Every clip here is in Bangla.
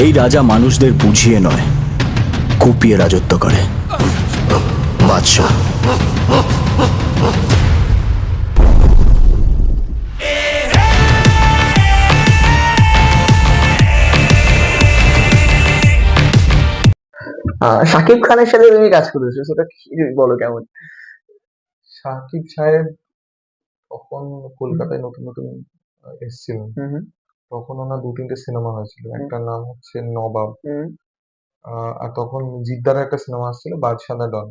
এই রাজা মানুষদের বুঝিয়ে নয়, কুপিয়ে রাজত্ব করে। বাদশাহ। শাকিব খানের সাথে তুমি কাজ করেছো, সেটা কি বলো কেমন? সাকিব সাহেব তখন কলকাতায় নতুন নতুন এসেছিলেন। তখন ওনার দু তিনটে সিনেমা হয়েছিল, একটার নাম হচ্ছে নবাব। আর তখন জিদ্দার একটা সিনেমা আসছিল বাদশাদা ডন।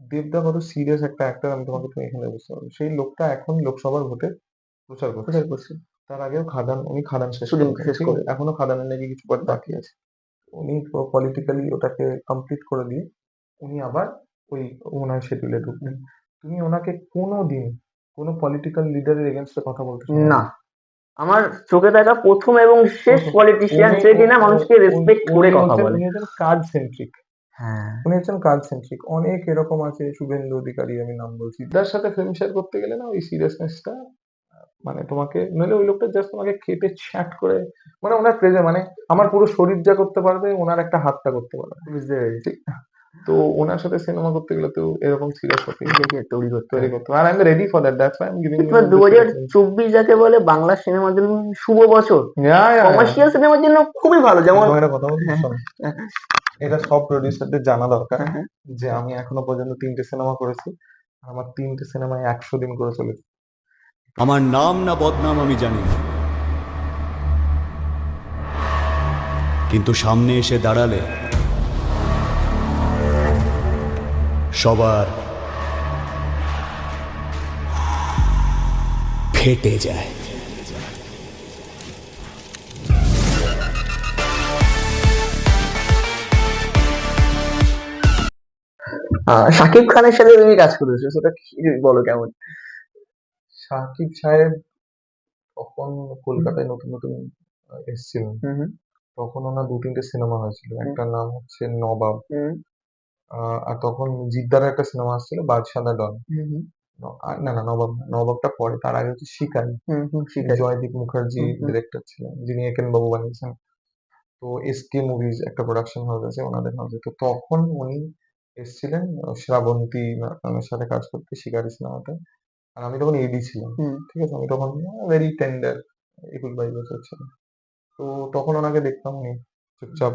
দেবদা কত সিরিয়াস একটা অ্যাক্টর, আমি তোমাকে তো এখানে বুঝতে পারবো। সেই লোকটা এখন লোকসভার ভোটে প্রচার করছে। তার আগেও উনি খাদান শেষ শুটিং করেছেন, শেষ ঠিক করে আছে, এখনো খাদানের নাকি কিছু পার্ট বাকি আছে। উনি পলিটিক্যালি ওটাকে কমপ্লিট করে দিয়ে উনি আবার ওই ওনার শিডিউলে ঢুকলেন। তুমি ওনাকে কোনোদিন কোনো পলিটিক্যাল লিডারের এগেনস্টে কথা বলতে শোনো না, না। আমার চোখে দেখা প্রথম এবং শেষ প্রথম পলিটিশিয়ান উনি যে কিনা মানুষকে রেসপেক্ট করে কথা বলে। উনি হচ্ছেন কাজ সেন্ট্রিক। হ্যাঁ, উনি হচ্ছেন কাজ সেন্ট্রিক। অনেক এরকম আছে, শুভেন্দু অধিকারী আমি নাম বলছি, যার সাথে ফিল্ম শেয়ার করতে গেলে না ওই সিরিয়াসনেসটা মানে তোমাকে নইলে ওই লোকটা জাস্ট তোমাকে খেটে ছ্যাট করে মানে ওনার প্রেজে মানে আমার পুরো শরীর যা করতে পারবে ওনার একটা হাতটা করতে পারবে, বুঝতে পেরেছি। ঠিক? তো ওনার সাথে সিনেমা করতে গেলে তো এরকম সিরিয়াস হতে নিজেকে তৈরি করতে তৈরি হবে। করতে হবে। আর I am ready for that, that's why I am giving you এবার দু দিস হাজার রেফারেন্স। চব্বিশ যাকে বলে বাংলা সিনেমার জন্য শুভ বছর। ইয়া ইয়া ইয়া কমার্শিয়াল সিনেমার জন্য খুবই ভালো, যেমন তোমাকে একটা কথা বলি, হ্যাঁ, শোনো, এটা সব প্রডিউসারদের জানা দরকার হ্যাঁ, হ্যাঁ। যে আমি এখনো পর্যন্ত 3টে সিনেমা করেছি। আমার 3টে সিনেমায় 100 দিন করে চলেছে। আমার নাম না বদনাম আমি জানি না, কিন্তু সামনে এসে দাঁড়ালে সবার ফেটে যায়। শাকিব খানের সাথে তুমি কাজ করেছো, সেটা কি বলো কেমন? সাকিব সাহেব তখন কলকাতায় নতুন নতুন এসেছিলেন। হুম, হুম, তখন ওনার দু তিনটে সিনেমা হয়েছিল, হুম, একটার নাম হচ্ছে নবাব। হুম, আর তখন জিদ্দার একটা সিনেমা আসছিল বাদশাদা ডন। হুম, হুম, না না, নবাব না, নবাবটা পরে। তার আগে হচ্ছে শিকারি। হুম, হুম, শিকারি। জয়দীপ মুখার্জি হুম, হুম, ডিরেক্টর ছিলেন, যিনি একেন বাবু বানিয়েছেন। তো এসকে মুভিজ একটা প্রোডাকশন হাউস আছে ওনাদের হাউসে। তো তখন উনি এসেছিলেন শ্রাবন্তী ম্যামের সাথে কাজ করতে শিকারি সিনেমাতে। আর আমি তখন এডি ছিলাম, হুম, ঠিক আছে, আমি তখন ভেরি টেন্ডার 21-22 বছর ছিল। তো তখন ওনাকে দেখতাম উনি চুপচাপ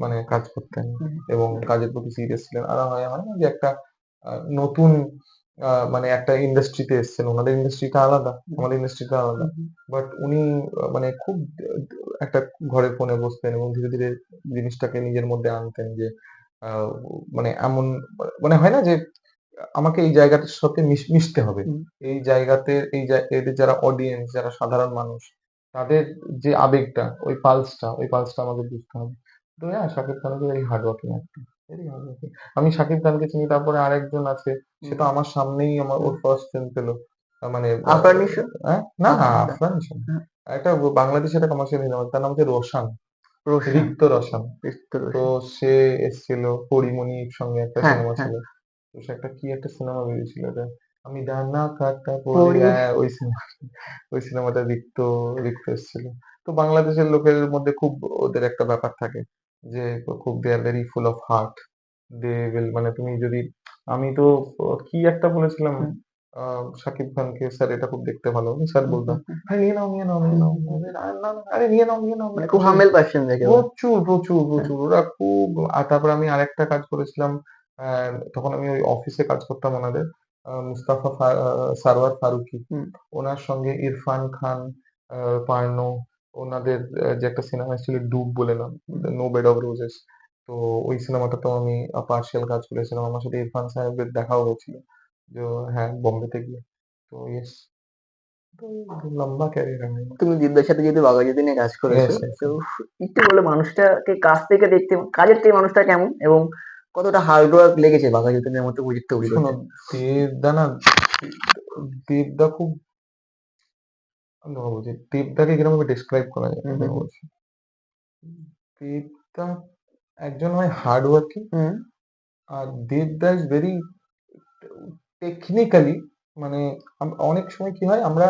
মানে কাজ করতেন হুম, এবং কাজের প্রতি সিরিয়াস ছিলেন। আর হয় না যে একটা নতুন মানে একটা ইন্ডাস্ট্রিতে এসেছেন, ওনাদের ইন্ডাস্ট্রিটা আলাদা, হুম, আমাদের ইন্ডাস্ট্রিটা আলাদা। হুম, হুম। বাট উনি মানে খুব একটা ঘরের কোণে বসতেন এবং ধীরে ধীরে জিনিসটাকে নিজের মধ্যে আনতেন যে আহ, মানে এমন মানে হয় না যে আমাকে এই জায়গাটার সাথে মিশতে হবে। হুম। এই জায়গাতে এদের যারা অডিয়েন্স, যারা সাধারণ মানুষ, তাদের যে আবেগটা, ওই পালসটা আমাকে বুঝতে হবে। তো হ্যাঁ, Shakib Khan very hard working actor, very hard working. আমি শাকিব খানকে চিনি, তারপরে আরেকজন আছে, সে তো আমার সামনেই আমার ওর ফার্স্ট ফিল্ম পেলো। মানে আফরান নিশো। না না, আফরান। আফরান নিশো না। হ্যাঁ, একটা বাংলাদেশের একটা কমার্শিয়াল হিরো, তার নাম হচ্ছে রোশান, রোশান। রিক্ত রোশান। রিক্ত তো রোশন। সে এসেছিল পরিমণির সঙ্গে একটা হ্যাঁ, সিনেমা হ্যাঁ। ছিল। তো সে একটা কি একটা সিনেমা বেরিয়েছিল ওটা, আমি ডানা কাটা পড়ে, পড়ি। হ্যাঁ ওই সিনেমা, ওই সিনেমাটা রিক্ত এসেছিল। তো বাংলাদেশের লোকের মধ্যে খুব ওদের একটা ব্যাপার থাকে যে খুব they are very full of heart. They will মানে তুমি যদি আমি তো কি একটা বলেছিলাম হুম, শাকিব খানকে, স্যার এটা খুব দেখতে ভালো, আমি স্যার হুম, বলতাম হুম, হুম, আরে নিয়ে নাও নিয়ে নাও নিয়ে হুম, নাও, হুম, হুম। আরে না না না, আরে নিয়ে নাও নিয়ে নাও মানে নিয়ে নাও খুব সেই হামেল পার্সন যাকে বলে। প্রচুর প্রচুর হ্যাঁ। প্রচুর ওরা খুব। আর তারপরে আমি আরেকটা কাজ করেছিলাম, তখন আমি ওই অফিসে কাজ করতাম ওনাদের, সারওয়ার ফারুকী, হুম, ওনার সঙ্গে ইরফান খান, পার্নো, ওনাদের যে একটা সিনেমা ছিল ডুব বলে, নাম হুম। No bed of roses. তো ওই সিনেমাটাতেও আমি পার্শিয়াল কাজ করেছিলাম, আমার সাথে ইরফান সাহেবের দেখাও হয়েছিল যে হ্যাঁ বোম্বেতে গিয়ে। তো ইয়েস, তো লম্বা ক্যারিয়ার আমার। তুমি দিব্যার সাথে যেহেতু বাঘাযতীন নিয়ে কাজ করেছো, ইয়েস ইয়েস। তো একটু বলে মানুষটাকে কাছ থেকে দেখতে, কাজের থেকে মানুষটা কেমন এবং কতটা হার্ড ওয়ার্ক লেগেছে বাঘাযতীনের মতো প্রজেক্ট তৈরি শোনো, করতে? দেবদা না, দেবদা খুব, আমি তোমাকে বলছি দেবদাকে কিরকম ভাবে ডেসক্রাইব করা যায়, হুম, আমি হুম, তোমাকে বলছি। দেবদা একজন হয় হার্ড ওয়ার্কিং, হুম, আর দেবদা ইজ ভেরি টেকনিক্যালি মানে অনেক সময় কি হয়, আমরা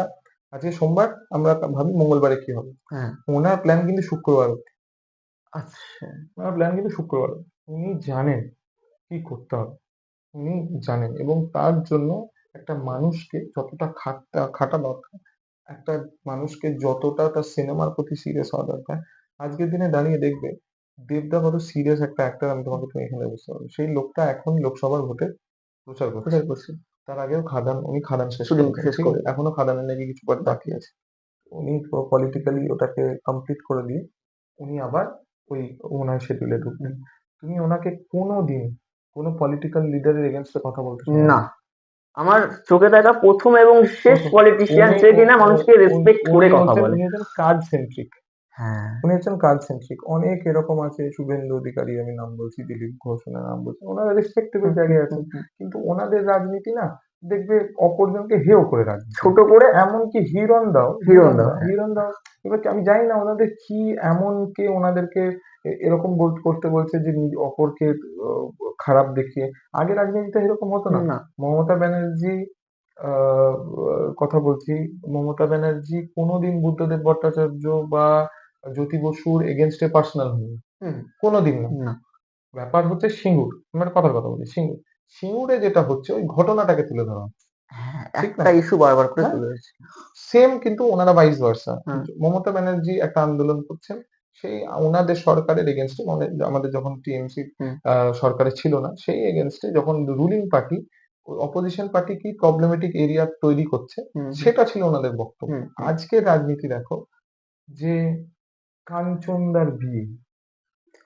আজকে সোমবার আমরা ভাবি মঙ্গলবারে কি হবে, হ্যাঁ, ওনার প্ল্যান কিন্তু শুক্রবার অব্দি। আচ্ছা। ওনার প্ল্যান কিন্তু শুক্রবার। উনি জানেন কি করতে হবে, উনি জানেন, এবং তার জন্য একটা মানুষকে যতটা খাটা দরকার, একটা মানুষকে যতটা তার সিনেমার প্রতি সিরিয়াস হওয়া দরকার, আজকের দিনে দাঁড়িয়ে দেখবে দেবদা কত সিরিয়াস একটা অ্যাক্টর, আমি তোমাকে তুমি এখানে বুঝতে পারবে। সেই লোকটা এখন লোকসভার ভোটে প্রচার করছে। প্রচার করছে। তার আগেও উনি খাদান শেষ শুটিং করেছেন, শেষ ঠিক করে আছে, এখনো খাদানের নাকি কিছু পার্ট বাকি আছে। উনি পলিটিক্যালি ওটাকে কমপ্লিট করে দিয়ে উনি আবার ওই ওনার শিডিউলে ঢুকবেন। তুমি ওনাকে কোনোদিন কোনো পলিটিক্যাল লিডারের এগেনস্টে কথা বলতে শোনো না, না। আমার চোখে দেখা প্রথম এবং শেষ প্রথম পলিটিশিয়ান উনি যে উ- কিনা উ- মানুষকে রেসপেক্ট করে উনি কথা হচ্ছেন বলে। উনি হচ্ছেন কাজ সেন্ট্রিক। হ্যাঁ। উনি হচ্ছেন কাজ সেন্ট্রিক। অনেক এরকম আছে, শুভেন্দু অধিকারী আমি নাম বলছি, দিলীপ ঘোষ ওনার নাম বলছি, ওনারা রেসপেক্টেবল জায়গায় আছেন, কিন্তু ওনাদের রাজনীতি না, দেখবে অপরজনকে হেয় করে রাজনীতি, ছোট করে এমনকি হিরণ দাও হিরণ দাও, হ্যাঁ। হিরণ দাও। এবার আমি জানি না ওনাদের কি এমন কে ওনাদেরকে এরকম করতে বলছে যে অপরকে আহ, খারাপ দেখিয়ে। আগে রাজনীতিতে এরকম হতো না। না। মমতা ব্যানার্জি আহ কথা বলছি, মমতা ব্যানার্জি কোনোদিন বুদ্ধদেব ভট্টাচার্য বা জ্যোতি বসুর এগেনস্টে পার্সোনাল হয়নি, হুম। কোনোদিন না। না। ব্যাপার হচ্ছে সিঙ্গুর, আমরা কথার কথা বলি, সিঙ্গুরে যেটা হচ্ছে ওই ঘটনাটাকে তুলে ধরা হচ্ছে, হ্যাঁ, ঠিক না? একটা ইস্যু বারবার করে হ্যাঁ, তুলে ধরছে। সেম কিন্তু ওনারা ভাইস ভার্সা। হ্যাঁ। মমতা ব্যানার্জি একটা আন্দোলন করছেন, সেই ওনাদের সরকারের এগেনস্টে, মানে আমাদের যখন টিএমসি হুম। সরকারে ছিল না, সেই এগেনস্টে যখন রুলিং পার্টি অপোজিশন পার্টি কি প্রবলেমেটিক এরিয়া তৈরি করছে, হুম। সেটা ছিল ওনাদের বক্তব্য। হুম। হুম। আজকের রাজনীতি দেখো, যে কাঞ্চনদার বিয়ে,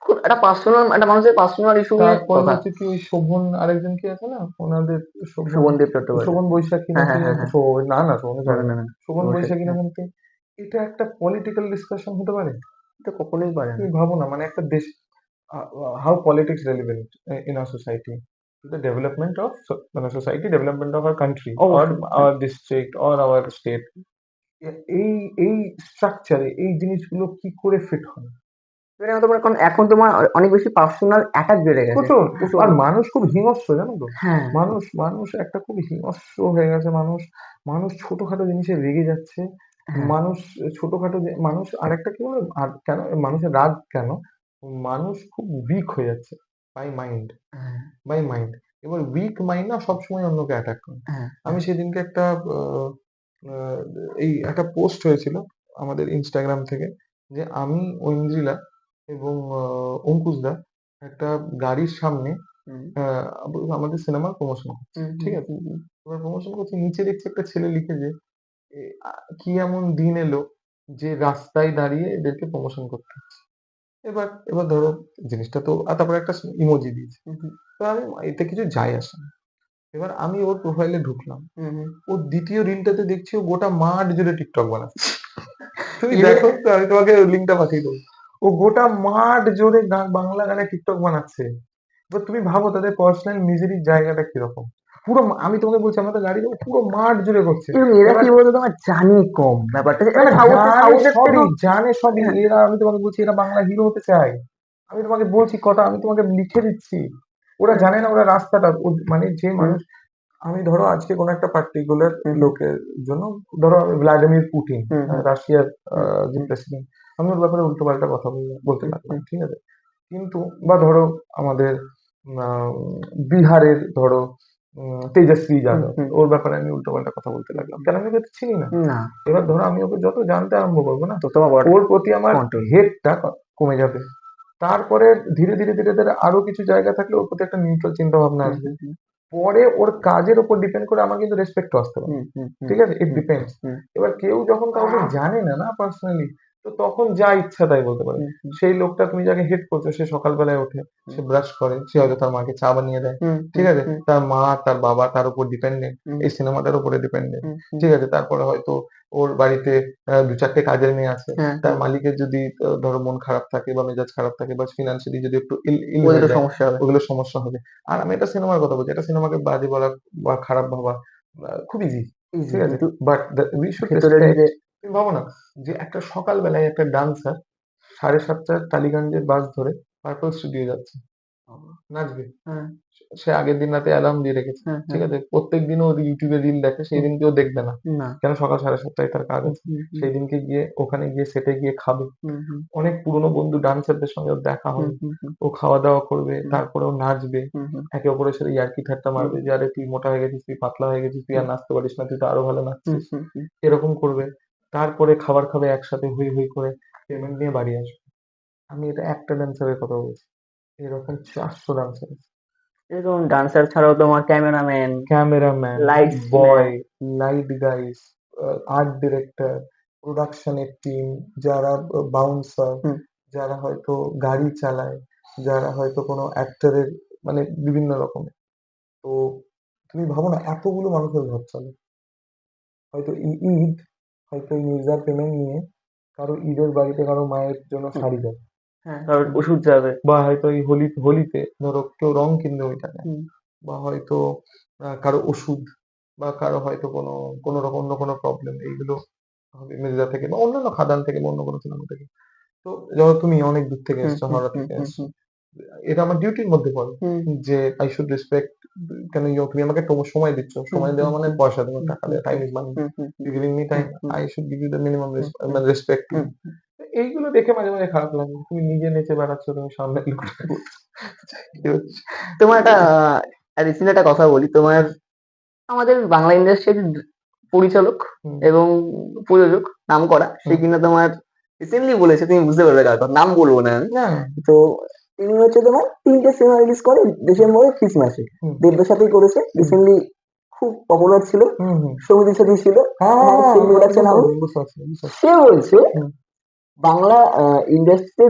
খুব একটা পার্সোনাল, একটা মানুষের পার্সোনাল ইস্যু নিয়ে তারপরে কথা। হচ্ছে কি ওই শোভন, আরেকজন কি আছে না ওনাদের, শোভন, শোভনদেব চট্টোপাধ্যায়। শোভন বৈশাখী হ্যাঁ, নাকি, হ্যাঁ, হ্যাঁ, হ্যাঁ। না না শোভন না, বৈশাখী না, না, না, না। শোভন অবশ্যই, বৈশাখী হ্যাঁ। নাম কি? এটা একটা পলিটিক্যাল ডিসকাশন হতে পারে? এটা কখনোই পারে না। তুমি ভাবো না, মানে একটা দেশ, how politics relevant in our society to the development of, মানে society development of our country or অবশ্যই, হ্যাঁ। Our district or our state. এই এই স্ট্রাকচারে এই জিনিসগুলো কি করে ফিট হয়? এবার তোমার এখন তোমার অনেক বেশি পার্সোনাল অ্যাটাক বেড়ে গেছে। প্রচুর। প্রচুর। আর মানুষ খুব হিংস্র, জানো তো? হ্যাঁ। মানুষ একটা খুব হিংস্র হয়ে গেছে। মানুষ ছোটখাটো জিনিসে রেগে যাচ্ছে। হ্যাঁ। মানুষ মানুষ আরেকটা কি বলে, আর কেন মানুষের রাগ কেন? মানুষ খুব উইক হয়ে যাচ্ছে বাই মাইন্ড, হ্যাঁ। By mind. এবার উইক মাইন্ড না সবসময় অন্যকে অ্যাটাক করে। হ্যাঁ। আমি সেদিনকে একটা আহ, আহ, এই একটা পোস্ট হয়েছিল আমাদের ইনস্টাগ্রাম থেকে, যে আমি, ঐন্দ্রিলা এবং অঙ্কুশদা একটা গাড়ির সামনে হুম। আহ, আমাদের সিনেমার প্রমোশন করছি, হুম। ঠিক হুম। আছে? হুম। এবার প্রমোশন করছি, নিচে দেখছি একটা ছেলে লিখেছে কি এমন দিন এলো যে রাস্তায় দাঁড়িয়ে এদেরকে প্রমোশন করতে হচ্ছে। এবার ধরো জিনিসটা তো, আর তারপরে একটা ইমোজি দিয়েছে। হুম। হুম। তো আমি, এতে কিছু যায় আসে না। এবার আমি ওর প্রোফাইলে ঢুকলাম, হুম। হুম। ওর দ্বিতীয় রিলটাতে দেখছি ও গোটা মাঠ জুড়ে টিকটক বানাচ্ছে। তুমি এবার দেখো তো, আমি তোমাকে লিঙ্কটা পাঠিয়ে দেবো। ও গোটা মাঠ জুড়ে বাংলা গানে টিকটক বানাচ্ছে। এবার তুমি ভাবো তাদের পার্সোনাল মিজারির জায়গাটা কিরকম। পুরো আমি তোমাকে বলছি, আমাদের গাড়ি যখন পুরো মাঠ জুড়ে করছে। এবং এরা এবার কি বলতো তোমার জানি কম ব্যাপারটা, না এটা না, সাউথের থেকেও। জানে সবই হ্যাঁ। এরা, আমি তোমাকে বলছি এরা বাংলা হিরো হতে চায়। আমি তোমাকে বলছি কথা, আমি তোমাকে লিখে দিচ্ছি। ওরা হ্যাঁ। জানে না ওরা রাস্তাটা মানে যে হুম। মানুষ, আমি ধরো আজকে কোনো একটা পার্টিকুলার হুম। লোকের জন্য, ধরো ভ্লাদিমির পুতিন, হুম। হুম। রাশিয়ার হুম। যে হুম। প্রেসিডেন্ট, আমি ওর ব্যাপারে উল্টো পাল্টা কথা বলতে হুম। লাগলাম, হুম। ঠিক আছে? কিন্তু বা ধরো আমাদের বিহারের ধরো তেজস্বী হুম। যাদব, হুম। ওর ব্যাপারে আমি উল্টো পাল্টা কথা বলতে লাগলাম, কেন? আমি ওকে চিনি না। না। এবার ধরো আমি ওকে যত জানতে আরম্ভ করবো না, তো তোমার ওর প্রতি আমার কন্ট্রোল। হেটটা কমে যাবে। তারপরে ধীরে ধীরে ধীরে ধীরে আরো কিছু জায়গা থাকলে ওর প্রতি একটা নিউট্রাল চিন্তা ভাবনা হুম। আসবে। হুম। পরে ওর কাজের উপর ডিপেন্ড করে আমার কিন্তু রেসপেক্টও আসতে পারে, হুম। হুম। হুম। ঠিক আছে? ইট হুম। ডিপেন্ডস। হুম। এবার কেউ যখন কাউকে জানে না না পার্সোনালি, তো তখন যা ইচ্ছা তাই বলতে পারে। হুম। হুম। সেই লোকটা তুমি যাকে হেট করছো, সে সকালবেলায় ওঠে, সে ব্রাশ করে, সে হয়তো তার মাকে চা বানিয়ে দেয়, হুম। ঠিক হুম। আছে? হুম। তার মা, তার বাবা তার উপর ডিপেন্ডেন্ট, হুম। এই সিনেমাটার উপরে ডিপেন্ডেন্ট, হুম। হুম। ঠিক আছে? তারপরে হয়তো ওর বাড়িতে দু চারটে কাজের মেয়ে আছে। হ্যাঁ। তার হ্যাঁ। মালিকের যদি ধরো মন খারাপ থাকে বা মেজাজ খারাপ থাকে বা ফিনান্সিয়ালি যদি একটু ইল ইল হয়ে ওদেরও যায়, সমস্যা হবে। ওগুলো সমস্যা হবে। আর আমি এটা সিনেমার কথা বলছি, এটা সিনেমাকে বাজে বলা বা খারাপ ভাবা খুব ইজি, ইজি, ঠিক আছে? কিন্তু বাট উই শুড ভেতরের রেসপেক্ট। যে। তুমি ভাবো না যে একটা সকালবেলায় একটা ডান্সার 7:30 টালিগঞ্জের বাস ধরে পার্পল স্টুডিও যাচ্ছে, নাচবে। হ্যাঁ সে আগের দিন রাতে অ্যালার্ম দিয়ে রেখেছে। হ্যাঁ ঠিক হ্যাঁ আছে? প্রত্যেকদিন ও ইউটিউবে রিল দেখে, সেই দিন কেউ দেখবে না। না কেন? সকাল 7:30টায় তার কাজ আছে। সেই দিনকে গিয়ে ওখানে গিয়ে সেটে গিয়ে খাবে। হুম হুম অনেক পুরনো বন্ধু ডান্সারদের সঙ্গে ওর দেখা হুম হবে। হুম হুম ও খাওয়া-দাওয়া করবে, হুম তারপরে ও নাচবে। হুম হুম একে অপরের সাথে ইয়ার্কি ঠাট্টা হুম মারবে যে, "আরে তুই মোটা হয়ে গেছিস, তুই পাতলা হয়ে গেছিস, তুই আর হুম নাচতে পারিস না, তুই তো আরো ভালো হুম নাচছিস।" হুম হুম এরকম করবে। তারপরে খাবার খাবে একসাথে হৈ হৈ করে, পেমেন্ট নিয়ে বাড়ি আসবে। আমি এটা একটা ড্যান্সারের কথা বলছি। এরকম 400 ডান্সার আছে। এরকম ডান্সার ছাড়াও তোমার cameraman, cameraman, lightsman. Boy, light guys, art director, প্রোডাকশনের টিম, যারা বাউন্সার, হুম যারা হয়তো গাড়ি চালায়, যারা হয়তো কোনো অ্যাক্টরের মানে বিভিন্ন রকমের। তো তুমি ভাবো না এতগুলো মানুষের ঘর চলে। হয়তো ঈদ, হয়তো এই মির্জার পেমেন্ট নিয়ে কারো ঈদের বাড়িতে কারো মায়ের জন্য হুম, শাড়ি দেয়। হ্যাঁ কারোর হুম। ওষুধ যাবে। বা হয়তো এই হোলিতে ধরো কেউ রং কিনবে ওই টাকায়। হুম বা হয়তো কারো ওষুধ বা কারো হয়তো কোনো রকম অন্য কোনো প্রবলেম এইগুলো হবে মির্জা থেকে বা অন্যান্য খাদান থেকে বা অন্য কোনো সিনেমা থেকে। তো ধরো তুমি অনেক দূর থেকে হুম এসছো, হুম হাওড়া হুম থেকে হুম এসছো। হুম এটা আমার ডিউটির মধ্যে পড়ে হুম যে আই শুড রেসপেক্ট। কেন তুমি আমাকে সময় দিচ্ছ, হুম সময় হুম দেওয়া মানে হুম পয়সা দেওয়া, হুম টাকা হুম দেওয়া, time is money. Hmm hmm hmm you giving me time, hmm I should give you the minimum hmm hmm মানে respect to hmm you. Hmm. এইগুলো দেখে মাঝে মাঝে খারাপ লাগে, তুমি নিজে নেচে বেড়াচ্ছ, তুমি সামনে লোকটা ঘুরছে। কি হচ্ছে? তোমার একটা রিসেন্ট একটা কথা বলি, তোমার আমাদের বাংলা ইন্ডাস্ট্রির পরিচালক হুম এবং প্রযোজক নাম করা, সে হুম কিনা তোমার রিসেন্টলি বলেছে, তুমি বুঝতে পারবে কার কথা, নাম বলবো না আমি। না তো তিনি হচ্ছে তোমার 3টে সিনেমা রিলিজ করে ডিসেম্বরের ক্রিসমাসে। হুম দেবদার সাথেই করেছে, হুম রিসেন্টলি খুব পপুলার ছিল, হুম হুম সৌমিতির সাথেই ছিল। হ্যাঁ হ্যাঁ হ্যাঁ হ্যাঁ সেম আমি প্রোডাকশন বুঝতে হাউস। পারছি, বুঝতে পারছি, বুঝতে পারছি। সে বলছে হুম বাংলা ইন্ডাস্ট্রিতে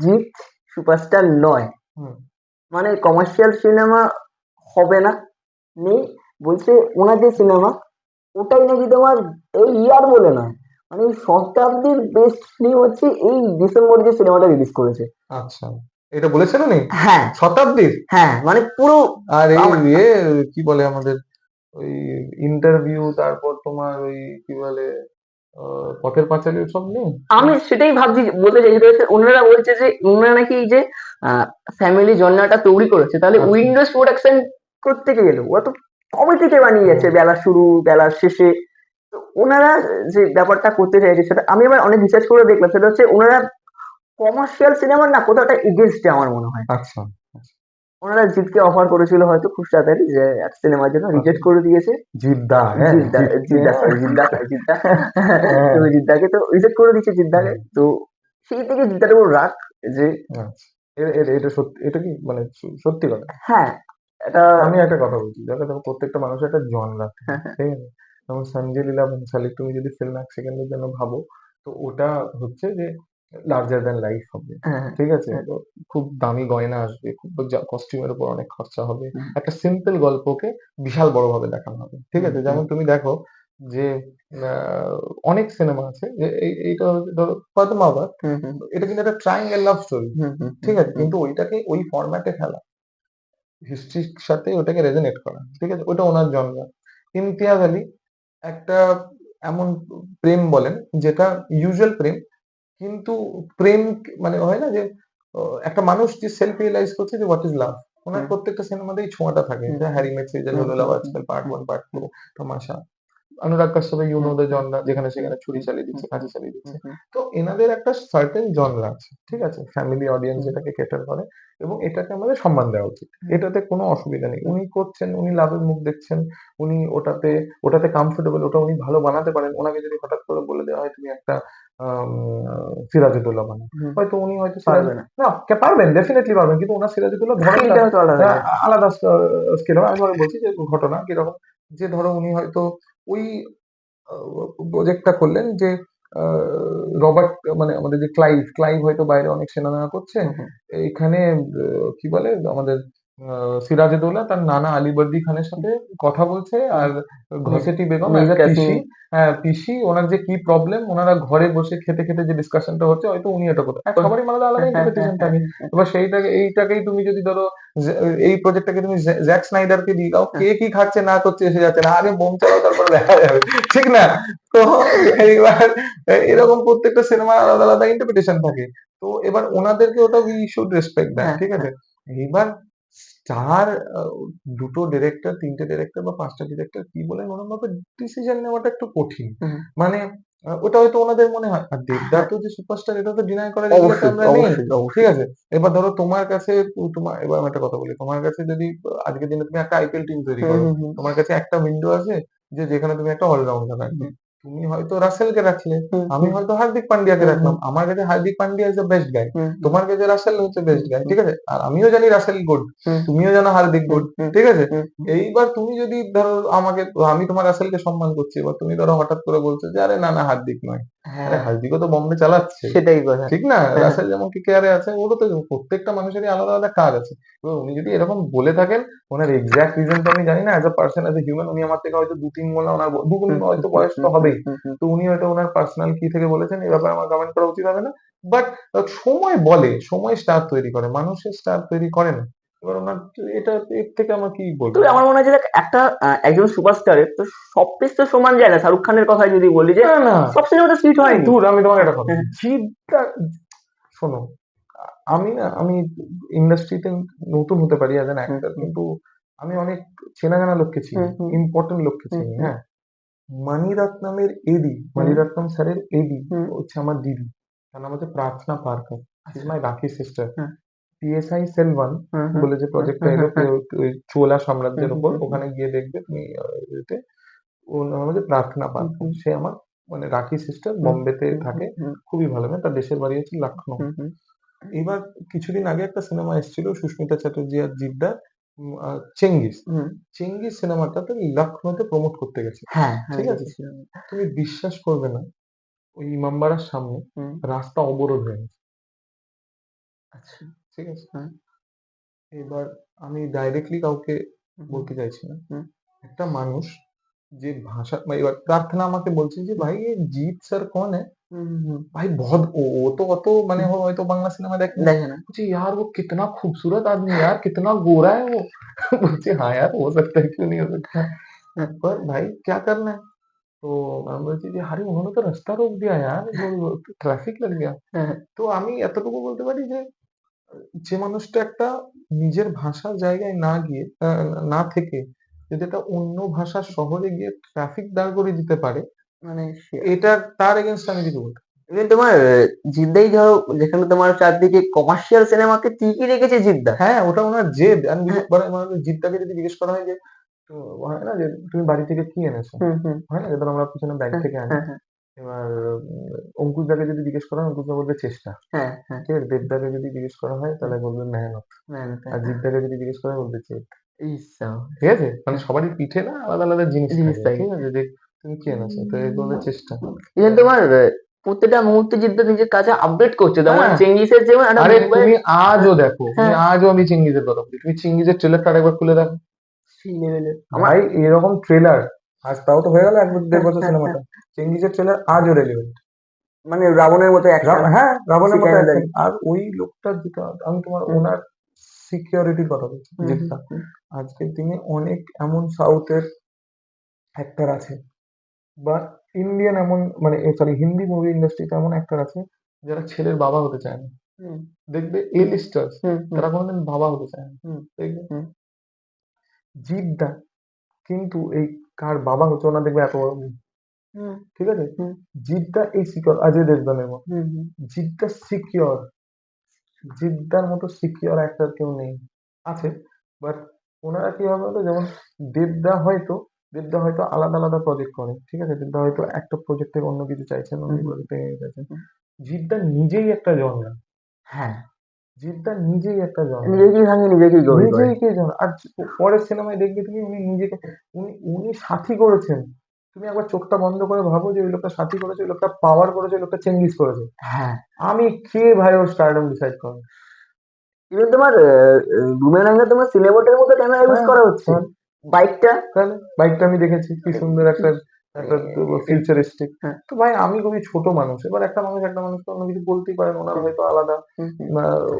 জিৎ সুপারস্টার নয়, হুম মানে কমার্শিয়াল সিনেমা হবে না, নেই। বলছে ওনার যে সিনেমা, ওটাই নাকি তোমার এই ইয়ার বলে নয়, মানে এই শতাব্দীর বেস্ট ফিল্ম হচ্ছে এই ডিসেম্বর যে সিনেমাটা রিলিজ করেছে। আচ্ছা, এটা বলেছেন উনি? হ্যাঁ শতাব্দীর? হ্যাঁ মানে পুরো আর এই আমার- কি বলে আমাদের ওই ইন্টারভিউ, তারপর তোমার ওই কি বলে পথের পাঁচালী সব নেই? আমি সেটাই ভাবছি, বলতে চাইছি তো হচ্ছে, ওনারা বলছে যে ওনারা নাকি এই যে ফ্যামিলি জন্নাটা তৈরি করেছে, তাহলে আচ্ছা উইন্ডোজ প্রোডাকশন করতে গেল ওরা তো কবে থেকে বানিয়ে যাচ্ছে, হুম বেলা শুরু বেলা শেষে। তো ওনারা যে ব্যাপারটা করতে চাইছে, সেটা আমি আবার অনেক রিসার্চ করে দেখলাম, সেটা হচ্ছে ওনারা কমার্শিয়াল সিনেমার না কোথাও একটা এগেনস্টে আমার মনে হয়। আচ্ছা ওনারা জিতকে অফার করেছিল হয়তো খুব তাড়াতাড়ি যে এক সিনেমার জন্য, আচ্ছা রিজেক্ট করে দিয়েছে। জিদ্দা, হ্যাঁ জিদ্দা, জিতকে, জিদ্দা হ্যাঁ সরি জিদ্দা নয় জিদ্দা। হ্যাঁ, তুমি জিদ্দাকে তো রিজেক্ট করে দিচ্ছে জিদ্দাকে। হ্যাঁ, তো সেই থেকে জিদ্দার উপর রাগ যে আচ্ছা। এটা সত্যি, এটা কি মানে সত্যি কথা। হ্যাঁ এটা আমি একটা কথা বলছি, দেখো দেখো প্রত্যেকটা মানুষের একটা জনরা থাকে, ঠিক আছে? যেমন সঞ্জয় লীলা ভনসালী তুমি যদি ফিল্ম এক সেকেন্ডের জন্য ভাবো, তো ওটা হচ্ছে যে লার্জার দ্যান লাইফ হবে, হ্যাঁ ঠিক আছে? তো খুব দামি গয়না আসবে, খুব কস্টিউমের উপর অনেক খরচা হবে, একটা সিম্পল গল্পকে বিশাল বড় ভাবে দেখানো হবে, ঠিক আছে? যেমন তুমি দেখো যে আহ, অনেক সিনেমা আছে যে এইটা হচ্ছে ধরো পদ্মাবত, এটা কিন্তু একটা ট্রায়াঙ্গেল লাভ স্টোরি, ঠিক আছে? কিন্তু ওইটাকে ওই ফরম্যাটে ফেলা, হিস্ট্রির সাথে ওটাকে রেজোনেট করা, ঠিক আছে? ওটা ওনার জন্য। ইমতিয়াজ আলী একটা এমন প্রেম বলেন যেটা ইউজুয়াল প্রেম, কিন্তু প্রেম মানে হয় না যে একটা মানুষ যে সেলফ রিয়েলাইজ করছে যে হোয়াট ইজ লাভ। ওনার প্রত্যেকটা সিনেমাতেই ছোঁয়াটা থাকে, যে হ্যারি মেট সেজল, হলো লাভ আজকাল, পার্ট 1 পার্ট 2, তামাশা, অনুরাগ কাশ্যপের ইউ নো দ্য জনরা, যেখানে সেখানে ছুরি চালিয়ে দিচ্ছে, কাঁচি চালিয়ে দিচ্ছে। তো এনাদের একটা সার্টেন জনরা আছে, ঠিক আছে? ফ্যামিলি অডিয়েন্স এটাকে ক্যাটার করে এবং এটাকে আমাদের সম্মান দেওয়া উচিত। এটাতে কোনো অসুবিধা নেই, উনি করছেন, উনি লাভের মুখ দেখছেন, উনি ওটাতে ওটাতে কমফোর্টেবল, ওটা উনি ভালো বানাতে পারেন। ওনাকে যদি হঠাৎ করে বলে দেওয়া হয় তুমি একটা সিরাজউদ্দৌলা বানাও, হয়তো উনি হয়তো সিরাজ পারবে না, না পারবেন, ডেফিনেটলি পারবেন, কিন্তু ওনার সিরাজউদ্দৌলা ধরনটা ফিলটা হয়তো আলাদা হয়ে যাবে। আলাদা স্কেল হবে। আমি ধরে বলছি যে ঘটনা কিরকম, যে ধরো উনি হয়তো ওই প্রজেক্টটা করলেন যে রবার্ট মানে আমাদের যে ক্লাইভ হয়তো বাইরে অনেক সেনামেনা করছে, এখানে কি বলে আমাদের সিরাজউদ্দৌলা তার নানা আলীবর্দী খানের সাথে কথা বলছে, আর ঘসেটি বেগম মীর একটা কাসিম। পিসি, হ্যাঁ পিসি, ওনার যে কি প্রবলেম, ওনারা ঘরে বসে খেতে খেতে যে ডিসকাশনটা হচ্ছে, হয়তো উনি এটা করতে, সবারই আলাদা আলাদা ইন্টারপ্রিটেশন থাকে। এবার এইটাকেই তুমি যদি ধরো এই প্রজেক্টটাকে তুমি জ্যাক স্নাইডারকে দিয়ে দাও, কে কি খাচ্ছে না করছে এসে যাচ্ছে না, আগে বোম চালাও তারপরে দেখা যাবে, ঠিক না? তো এইবার এরকম প্রত্যেকটা সিনেমার আলাদা আলাদা ইন্টারপ্রিটেশন থাকে। তো এবার ওনাদেরকে ওটা উই শুড রেসপেক্ট দ্যাট, হ্যাঁ ঠিক হ্যাঁ আছে? এইবার স্টার, দুটো ডিরেক্টর, তিনটে ডিরেক্টর বা পাঁচটা ডিরেক্টর কি বলেন ওরকম ভাবে ডিসিশন নেওয়াটা একটু কঠিন। হুম। মানে ওটা হয়তো ওনাদের মনে হয়, আর দেবদার হ্যাঁ, তো যে সুপারস্টার এটা তো ডিনাই করার এরিয়াতে অবশ্যই আমরা নেই। অবশ্যই ঠিক অবশ্যই। আছে, এবার ধরো তোমার কাছে, তোমার এবার আমি একটা কথা বলি, তোমার কাছে যদি আজকের দিনে তুমি একটা আইপিএল টিম তৈরি হুম করো, হুম হুম তোমার কাছে একটা উইন্ডো আছে যে যেখানে তুমি একটা অলরাউন্ডার রাখবে। হুম তুমি হয়তো রাসেলকে রাখলে, হুম আমি হুম হয়তো হার্দিক পান্ডিয়াকে হুম রাখলাম, আমার কাছে Hardik Pandya is the best guy, hmm hmm তোমার কাছে রাসেল হচ্ছে হুম বেস্ট গাই, হুম ঠিক আছে, আর আমিও জানি রাসেল গুড, হুম তুমিও জানো হার্দিক হুম গুড, হুম ঠিক আছে। হুম এইবার তুমি যদি ধরো আমাকে, আমি তোমার রাসেলকে সম্মান করছি, এবার তুমি ধরো হঠাৎ করে বলছো যে আরে না না হার্দিক নয়, আরে হ্যাঁ, হার্দিকও তো বম্বে চালাচ্ছে, সেটাই কথা। ঠিক না? হ্যাঁ হ্যাঁ রাসেল যেমন কেকেআরে আছে, ওরও তো প্রত্যেকটা মানুষেরই আলাদা আলাদা কাজ আছে। এবার উনি যদি এরকম বলে থাকেন, ওনার এক্সাক্ট রিজন তো আমি জানি না, as a person, as a human, উনি আমার থেকে হয়তো দু তিন গুণ ওনার দুগুণ হুম হুম হয়তো হুম বয়স তো হুম হুম হবেই, হুম হুম তো উনি হয়তো ওনার পার্সোনাল কি থেকে বলেছেন এই ব্যাপারে আমার কমেন্ট করা উচিত হবে না। বাট সময় বলে, সময় স্টার তৈরি করে, মানুষের স্টার তৈরি করে না। এবার ওনার এটা, এর থেকে আমার কি বলবো। তবে আমার মনে হয় যে দেখ, একটা একজন সুপারস্টারের তো সব পিস তো সমান যায় না। শাহরুখ খানের কথা যদি বলি যে না না, সব সিনেমা তো হিট হয়নি। দূর, আমি তোমাকে একটা কথা, হ্যাঁ জিদ্দা, শোনো, আমি না, আমি ইন্ডাস্ট্রিতে নতুন হতে পারি অ্যাজ অ্যান হুম অ্যাক্টর, হুম কিন্তু আমি অনেক চেনা জানা লোককে চিনি, হুম হুম ইম্পর্টেন্ট লোককে হুম চিনি, হুম হ্যাঁ। মানিরত্নমের এডি, হুম মানিরত্নম স্যারের এডি হুম হচ্ছে আমার দিদি, তার নাম হচ্ছে প্রার্থনা পার্কার, ইজ আচ্ছা মাই রাখি সিস্টার। হ্যাঁ পিএসআই সেলভান হ্যাঁ হ্যাঁ বলে যে হ্যাঁ প্রজেক্টটা হ্যাঁ এলো, হ্যাঁ ওই চোলা হুম সাম্রাজ্যের হুম উপর, হুম হুম ওখানে গিয়ে দেখবে তুমি, এতে, ওর নাম হচ্ছে প্রার্থনা হুম পার্কার, হুম সে আমার মানে রাখি সিস্টার, হুম বম্বেতে হুম থাকে, হুম হুম খুবই ভালো মেয়ে, তার দেশের বাড়ি হচ্ছে লখনৌ। হুম হুম এবার কিছুদিন আগে একটা সিনেমা এসেছিল সুস্মিতা চ্যাটার্জি আর জিদ্দার, চেঙ্গিস। হুম চেঙ্গিস সিনেমাটাতে লখনৌতে প্রমোট করতে গেছে, হ্যাঁ আমি ঠিক আছে। দেখেছিলাম। তুমি বিশ্বাস করবে না, ওই ইমামবাড়ার সামনে হুম রাস্তা অবরোধ হয়ে গেছে, আচ্ছা ঠিক আছে। হ্যাঁ এবার আমি ডাইরেক্টলি কাউকে হুম বলতে চাইছি না, হুম একটা মানুষ যে ভাষা, মানে এবার প্রার্থনা আমাকে বলছে যে হুম ভাই ये जीत सर कौन है। হুম হুম হুম भाई बहुत, वो तो অত মানে হুম, ও হয়তো বাংলা সিনেমা দেখেনি। দেখে না বলছি यार वो कितना खूबसूरत आदमी है यार, कितना गोरा है वो। बोलছে हाँ यार हो सकता है, क्यों नहीं हो सकता। হ্যাঁ पर भाई क्या करना है। तो আমি বলছি যে আরে উन्होंने तो रास्ता रोक दिया यार, वो ट्रैफिक लग गया। হ্যাঁ তো আমি এতটুকু বলতে পারি যে যে মানুষটা একটা নিজের ভাষার জায়গায় না গিয়ে, না থেকে যদি একটা অন্য ভাষার শহরে গিয়ে ট্রাফিক দাঁড় করিয়ে দিতে পারে, মানে এটা তার এগেনস্ট আমি কিছু বলতে পারি ইভেন তোমার জিদ্দাই ধরো, যেখানে তোমার চারদিকে কমার্শিয়াল সিনেমাকে ঠিকই রেখেছে জিদ্দা। না। হ্যাঁ, ওটা ওনার জেদ। আমি হ্যাঁ মানে জিদ্দাকে যদি জিজ্ঞেস করা হয় যে, তো হয় না যে তুমি বাড়ি থেকে কি এনেছো, হুম হুম হয় না যে ধরো আমরা পিছনে ব্যাগ হ্যাঁ থেকে আনি, হ্যাঁ হ্যাঁ এবার অঙ্কুশ দাকে যদি জিজ্ঞেস করা হয়, অঙ্কুশ দা বলবে চেষ্টা, হ্যাঁ হ্যাঁ ঠিক আছে। দেবদাকে যদি জিজ্ঞেস করা হয় হুম, তাহলে বলবে মেহনত, মেহনত আর হ্যাঁ। জিদ্দাকে যদি জিজ্ঞেস করা হয় বলবে জেদ। ইস, ঠিক আছে, মানে হ্যাঁ, সবারই পিঠে না আলাদা আলাদা জিনিস জিনিস থাকে, থাকে। ঠিক আছে, যে তুমি কি এনেছো, তো এই বলবে চেষ্টা। ইভেন তোমার প্রত্যেকটা মুহূর্তে জিদ্দা নিজের কাজে আপডেট করছে, যেমন হ্যাঁ, চেঙ্গিসের যেমন একটা আরে মুম্বাই। তুমি আজও হ্যাঁ দেখো, তুমি হ্যাঁ আজও, আমি চিঙ্গিজের কথা বলি, তুমি চিঙ্গিজের ট্রেলারটা আরেকবার খুলে দেখো। সেই লেভেলের আমার। ভাই এরকম ট্রেলার, আজ তাও তো হয়ে গেল এক দেড় হ্যাঁ বছর হ্যাঁ হ্যাঁ সিনেমাটা, চেঙ্গিজের ট্রেলার আজও রেলিভেন্ট। মানে রাবণের মতো অ্যাকশন, হ্যাঁ, রাবণের মতো সিকান্দারি। অ্যাকশন, আর ওই লোকটার যেটা, আমি তোমার হুম ওনার সিকিউরিটির কথা বলছি, হুম হুম জিদ্দা। হুম আজকের দিনে অনেক এমন সাউথের অ্যাক্টর আছে, বা ইন্ডিয়ান এমন, মানে সরি হিন্দি মুভি ইন্ডাস্ট্রিতে এমন অ্যাক্টর আছে যারা ছেলের বাবা হতে চায় না। হুম দেখবে এ লিস্টার্স, হুম হুম তারা কোনোদিন বাবা হতে চায় না, হুম দেখবে। হুম জিদ্দা কিন্তু এই কার বাবা হচ্ছে না, দেখবে এত বড় মুখ, হুম ঠিক আছে। হুম জিদ্দা এই সিকিউর, অজয় দেবগনের মতো, হুম হুম জিদ্দা সিকিউর, জিদ্দার মতো সিকিউর অ্যাক্টর কেউ নেই, আছে, বাট ওনারা কি হবে বলো, যেমন দেবদা হয়তো, দেবদা হয়তো আলাদা আলাদা প্রজেক্ট করে, ঠিক আছে, দেবদা হয়তো একটা প্রজেক্টে অন্য কিছু চাইছেন, অন্য হুম হুম প্রজেক্টে চাইছেন। হুম, জিদ্দা নিজেই একটা জনরা, হ্যাঁ জিদ্দা নিজেই একটা জনরা, নিজেকেই ভাঙিয়ে নিজেকেই গড়ি করে। নিজেই কে জনরা। আর পরের সিনেমায় দেখবে তুমি উনি নিজেকে, উনি সাথী করেছেন। তুমি একবার চোখটা বন্ধ করে ভাবো যে ওই লোকটা সাথী করেছে, ওই লোকটা পাওয়ার করেছে, ওই লোকটা চেঙ্গিস করেছে। হ্যাঁ আমি কে ভাই ওর স্টারডম ডিসাইড করে। ইভেন তোমার বুমেরাঙ্গে তোমার সিনেমাটার মতো ক্যামেরা ইউজ হ্যাঁ, করা হচ্ছে। তাহলে বাইকটা তাহলে বাইকটা আমি দেখেছি কি সুন্দর একটা, একটা ফিউচারিস্টিক। হ্যাঁ তো ভাই আমি খুবই ছোট মানুষ, এবার একটা মানুষ, একটা মানুষকে অন্য কিছু বলতেই পারেন, ওনার হুম হয়তো আলাদা হুম হুম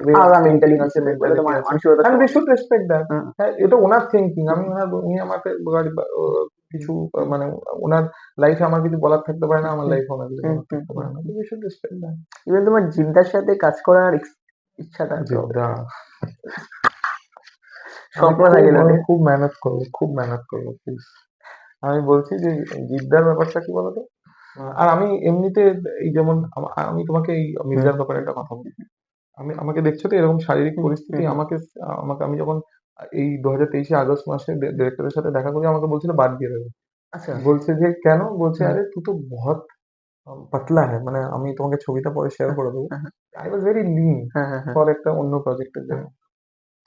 ওয়ে অফ আলাদা থিঙ্কিং মেন্টালিটি আছে, ছিল, বলে তো মেন্টালিটি আছে, মানসিকতা অ্যান্ড উই সবার। Should respect that. হ্যাঁ হ্যাঁ, এটা ওনার থিঙ্কিং, হুম আমি ওনার, উনি আমাকে হুম কিছু মানে ওনার লাইফে আমার কিছু বলার থাকতে পারে না, হুম আমার হুম লাইফে ওনার কিছু হুম বলার হুম থাকতে হুম পারে না, তো we should respect that. Even তোমার জিদ্দার সাথে কাজ করার ইচ্ছাটা তো জিদ্দা স্বপ্ন থাকে লোকের। খুব মেহনত করবো, খুব মেহনত করবো প্লিজ। আমি বলছি যে জিদ্দার ব্যাপারটা কি বলতো, আর আমি এমনিতে এই যেমন আমি তোমাকে এই মির্জার ব্যাপারে একটা কথা বলি। আমাকে দেখছো তো এরকম শারীরিক পরিস্থিতি, আমাকে আমাকে আমি যখন এই 2023 আগস্ট মাসে ডিরেক্টরের সাথে দেখা করি, আমাকে বলছিল বাদ দিয়ে দেবে। আচ্ছা। বলছে যে কেন, বলছে আরে তুই তো বহুত পাতলা হ্যাঁ, মানে আমি তোমাকে ছবিটা পরে শেয়ার করে দেবো। আই ওয়াজ ভেরি লিন হ্যাঁ, হ্যাঁ, হ্যাঁ, ফর একটা অন্য প্রজেক্টের জন্য।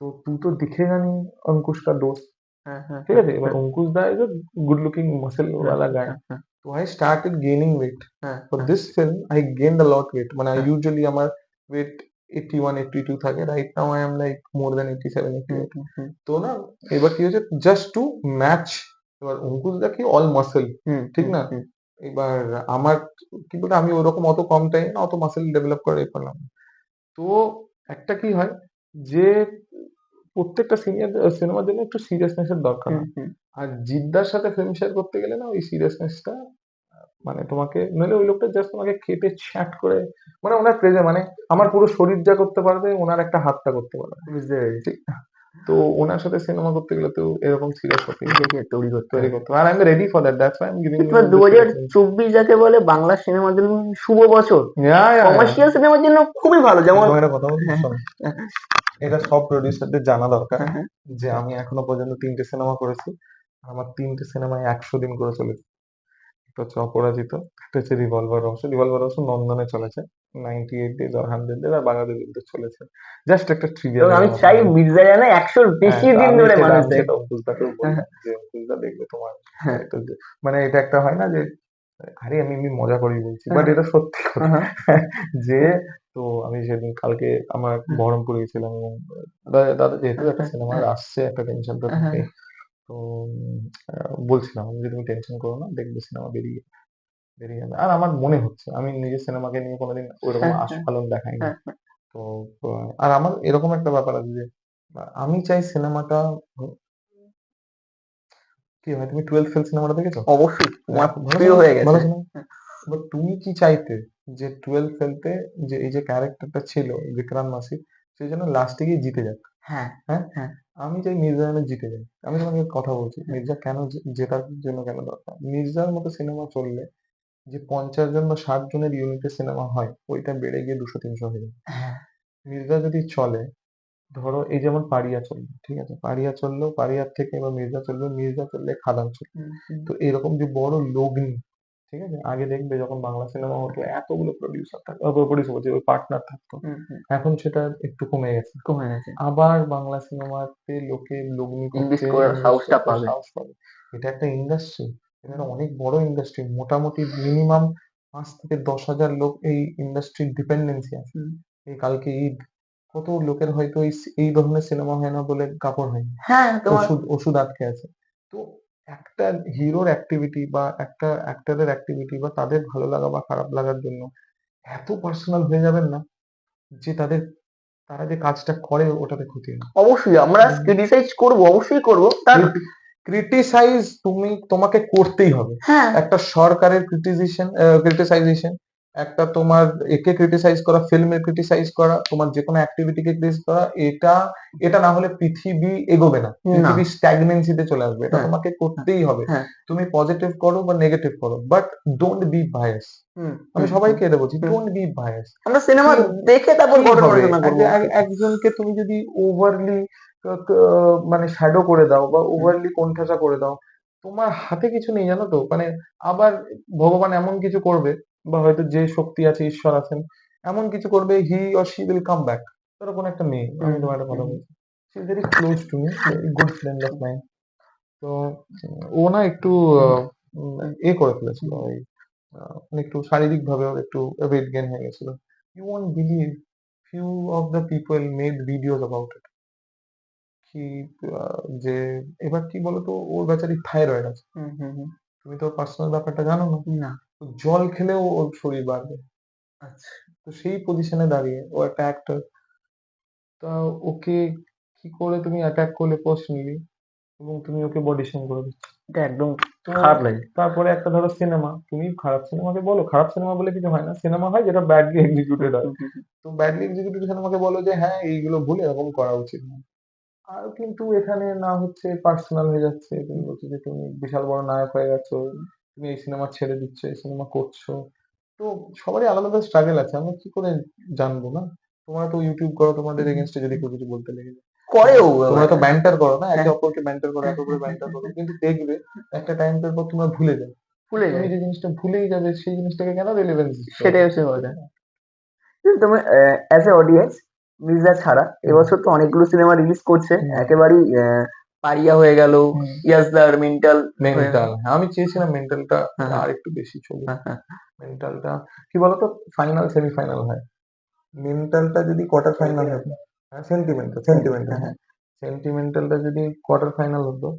তো তুই তো दिखेगा नहीं अंकुश का दोस्त। হ্যাঁ, হ্যাঁ, ঠিক আছে, এবার অঙ্কুশ দা is a good looking muscle wala guy. হ্যাঁ, হ্যাঁ, So I started gaining weight. হ্যাঁ, For হ্যাঁ, this film I gained a lot weight. মানে I হ্যাঁ, usually আমার weight 81 82 থাকে, right now I am like more than 87 হুম, 88. হুম, হুম, তো না, এবার কি হয়েছে, জাস্ট টু ম্যাচ, এবার অঙ্কুশ দা কি অল মাসেল, হুম, ঠিক হুম, না, হুম, এবার আমার কি বলে আমি ওরকম অত কম টাইম না অত মাসেল ডেভেলপ করে এ করলাম না। তো একটা কি হয় যে প্রত্যেকটা সিনিয়র সিনেমার জন্য একটু সিরিয়াসনেস এর দরকার হুম, হয়। হুম, আর জিদ্দার সাথে ফিল্ম শেয়ার করতে গেলে না ওই সিরিয়াসনেসটা মানে তোমাকে নইলে ওই লোকটা জাস্ট তোমাকে কেটে ছ্যাট করে, মানে ওনার প্রেজে মানে আমার পুরো শরীর যা করতে পারবে ওনার একটা হাতটা করতে পারবে না। বুঝতে পেরেছি। ঠিক না? তো ওনার সাথে সিনেমা করতে গেলে তো এরকম সিরিয়াস হতেই হবে, নিজেকে তৈরি করতে তৈরি হবে। করতে হবে। আর I am ready for that, that's why I am giving you এবার দু দিস হাজার রেফারেন্স। চব্বিশ যাকে বলে বাংলা সিনেমার জন্য শুভ বছর, ইয়া ইয়া ইয়া কমার্শিয়াল সিনেমার জন্য খুবই ভালো। যেমন তোমার একটা কথা বলছি হ্যাঁ, শোনো, এটা সব প্রডিউসারদের জানা দরকার হ্যাঁ, হ্যাঁ, যে আমি এখনো পর্যন্ত 3টে সিনেমা করেছি, আমার 3টে সিনেমায় 100 দিন করে চলেছে। একটা হচ্ছে অপরাজিত, একটা হচ্ছে রিভলভার রহস্য। রিভলভার রহস্য নন্দনে চলেছে 98 ডেজ আর 100 ডেজ, আর বাংলাদেশ বিরুদ্ধে চলেছে। জাস্ট একটা ট্রিভিয়া এবং আমি দেওয়ার চাই মতো। মির্জা যেন 100-র হ্যাঁ, বেশি তো দিন আমি ধরে সেটা মানুষ আমি দেয়। সেটা অঙ্কুশদাকেও হ্যাঁ, বললাম যে অঙ্কুশদা দেখবে তোমার হ্যাঁ, এটা মানে এটা একটা হয় না যে আরে আমি এমনি মজা করেই বলছি, বাট হ্যাঁ, এটা সত্যি হ্যাঁ, কথা। হ্যাঁ, যে তো আমি সেদিন কালকে আমার হ্যাঁ, বহরমপুরে গেছিলাম এবং দাদা দাদা যেহেতু হ্যাঁ, একটা হ্যাঁ, সিনেমা হ্যাঁ, আসছে একটা টেনশন তো হ্যাঁ, হ্যাঁ, থাকেই। তো বলছিলাম যে তুমি টেনশন করো না, দেখবে সিনেমা বেরিয়ে বেরিয়ে যাবে। আর আমার মনে হচ্ছে আমি নিজের সিনেমাকে নিয়ে কোনোদিন ওইরকম হ্যাঁ, হ্যাঁ, আস্ফালন দেখাইনি। হ্যাঁ, তো আর আমার এরকম একটা ব্যাপার আছে যে আমি চাই সিনেমাটা কি হয়, তুমি 12 ফেল সিনেমাটা দেখেছো? অবশ্যই তোমার দেখো ভালো প্রিয় সিনেমা, হয়ে ভালো গেছে। সিনেমা। এবার তুমি কি চাইতে যে 12 ফেলতে যে এই যে ক্যারেক্টারটা ছিল বিক্রান্ত মাসি, সেই জন্য লাস্টে গিয়ে জিতে যাক, হ্যাঁ, হ্যাঁ? হ্যাঁ, আমি চাই মির্জা যেন জিতে যায়। আমি তোমাকে কথা বলছি মির্জা কেন জেতার জন্য কেন দরকার, মির্জার মতো সিনেমা চললে যে 50 জন বা 60 জনের ইউনিটের সিনেমা হয় ওইটা বেড়ে গিয়ে 200 300 হয়ে যায়। হ্যাঁ, মির্জা যদি চলে, ধরো এই যেমন পাড়িয়া চললো, ঠিক আছে, পাড়িয়া চললো, পাড়িয়ার থেকে এবার মির্জা চলবে, মির্জা চললে খাদান চলবে। হুম, হুম, তো এরকম যে বড় লগ্নি, ঠিক আছে, আগে দেখবে যখন বাংলা সিনেমা হতো এতগুলো প্রডিউসার থাকতো, প্রডিউসার বলছি ওই পার্টনার থাকতো, হুম, হুম, এখন সেটা একটু কমে গেছে। কমে গেছে। আবার বাংলা সিনেমাতে লোকে লগ্নি করতে ইনভেস্ট করার ইনভেস্ট সাহসটা করতে পাবে। সাহস পাবে। এটা একটা ইন্ডাস্ট্রি, এটা একটা অনেক বড় ইন্ডাস্ট্রি, মোটামুটি মিনিমাম 5 থেকে 10 হাজার লোক এই ইন্ডাস্ট্রির ডিপেন্ডেন্সি আছে। হুম, এই কালকে ঈদ, কত লোকের হয়তো এই ধরনের সিনেমা হয় না বলে কাপড় হয়নি, হ্যাঁ, তোমার ওষুধ ওষুধ আটকে আছে। তো একটা হিরোর অ্যাক্টিভিটি বা একটা অ্যাক্টরের অ্যাক্টিভিটি বা তাদের ভালো লাগা বা খারাপ লাগার জন্য এত পার্সোনাল হয়ে যাবেন না যে তারা যে কাজটা করে ওটাতে ক্ষতি হয়। অবশ্যই আমরা ক্রিটিসাইজ করব, অবশ্যই করব তার। ক্রিটিসাইজ তোমাকে করতেই হবে। হ্যাঁ, একটা সরকারের ক্রিটিসাইজেশন, একটা তোমার একে ক্রিটিসাইজ করা, ফিল্মের ক্রিটিসাইজ করা, তোমার যে কোনো অ্যাক্টিভিটিকে ক্রিটিসাইজ করা, এটা এটা না হলে পৃথিবী এগোবে না, না, পৃথিবী স্ট্যাগনেন্সিতে চলে আসবে। এটা হ্যাঁ, তোমাকে হ্যাঁ, করতেই হবে। হ্যাঁ, তুমি পজিটিভ করো বা নেগেটিভ করো, বাট ডোন্ট বি বায়াস। হুম, আমি হুম, হুম, সবাইকে এটা বলছি, হুম। Don't be bias. আমরা সিনেমা কি দেখে তারপর কি ঘটনা হবে, আলোচনা করবো। একজনকে তুমি যদি ওভারলি মানে শ্যাডো করে দাও বা ওভারলি কোণঠাসা করে দাও, তোমার হাতে কিছু নেই জানো তো, মানে আবার ভগবান এমন কিছু করবে বা হয়তো যে শক্তি আছে, ঈশ্বর আছেন, এমন কিছু করবে, he or she will come back. ধরো কোনো একটা মেয়ে, আমি হুম, তোমার একটা কথা হুম, বলছি, she is very close to me, very good friend of mine. তো ও না একটু হুম, এ করে ফেলেছিল, হুম, ওই মানে একটু শারীরিক ভাবে ওর একটু ওয়েট গেইন হয়ে গেছিল। You won't believe, few of the people made videos about it, কি যে এবার কি বলতো, ওর বেচারি থাইরয়েড আছে, হুম, হুম, হুম। তুমি তো পার্সোনাল ব্যাপারটা জানো না, না, তো জল খেলেও ওর শরীর বাড়বে। আচ্ছা, তো সেই পজিশনে দাঁড়িয়ে ও একটা অ্যাক্টর, তা ওকে কি করে তুমি অ্যাটাক করলে পার্সোনালি, এবং তুমি ওকে বডি শেম করে দিচ্ছ। এটা একদম তো খারাপ লাগে। তারপরে একটা ধরো সিনেমা, তুমি খারাপ সিনেমাকে বলো, খারাপ সিনেমা বলে কিছু হয় না, সিনেমা হয় যেটা ব্যাডলি হুম, এক্সিকিউটেড হয়। হুম, হুম, হুম। তো ব্যাডলি এক্সিকিউটেড সিনেমাকে বলো যে হ্যাঁ এইগুলো ভুল, এরকম করা উচিত না। আর কিন্তু এখানে না হচ্ছে পার্সোনাল হয়ে যাচ্ছে, তুমি বলছো যে তুমি বিশাল বড় নায়ক হয়ে গেছো, তুমি এই সিনেমা ছেড়ে দিচ্ছ, এই সিনেমা করছো। তো সবারই আলাদা আলাদা স্ট্রাগল আছে, আমরা কি করে জানবো না? তোমরা তো ইউটিউব করো, তোমাদের এগেনস্টে যদি কেউ কিছু বলতে লেগে যায়, করেও তোমরা তো ব্যান্টার করো না, একে হ্যাঁ, অপরকে ব্যান্টার করো, একে অপরের ব্যান্টার করো, কিন্তু দেখবে একটা টাইমের পর তোমরা ভুলে যাও। ভুলে তুমি যায়, যে জিনিসটা ভুলেই যাবে সেই জিনিসটাকে কেন রেলেভেন্স দিতে হবে? সেটাই হচ্ছে কথা। কিন্তু তুমি অ্যাজ এ অডিয়েন্স, মির্জা ছাড়া হুম, এবছর তো অনেকগুলো সিনেমা রিলিজ করছে হুম, একেবারেই, পারিয়া হয়ে গেল, হুম। ইয়াসদার মেন্টাল হয়ে গেল। মেন্টাল, হ্যাঁ, আমি চেয়েছিলাম মেন্টালটা হ্যাঁ, হ্যাঁ, আর একটু বেশি চলুক। হ্যাঁ, হ্যাঁ, মেন্টালটা কি বলতো, ফাইনাল সেমিফাইনাল হয়, মেন্টালটা যদি কোয়ার্টার ফাইনাল হতো, হ্যাঁ, সেন্টিমেন্টাল সেন্টিমেন্টাল হ্যাঁ, হ্যাঁ, হ্যাঁ, সেন্টিমেন্টালটা যদি কোয়ার্টার ফাইনাল হতো,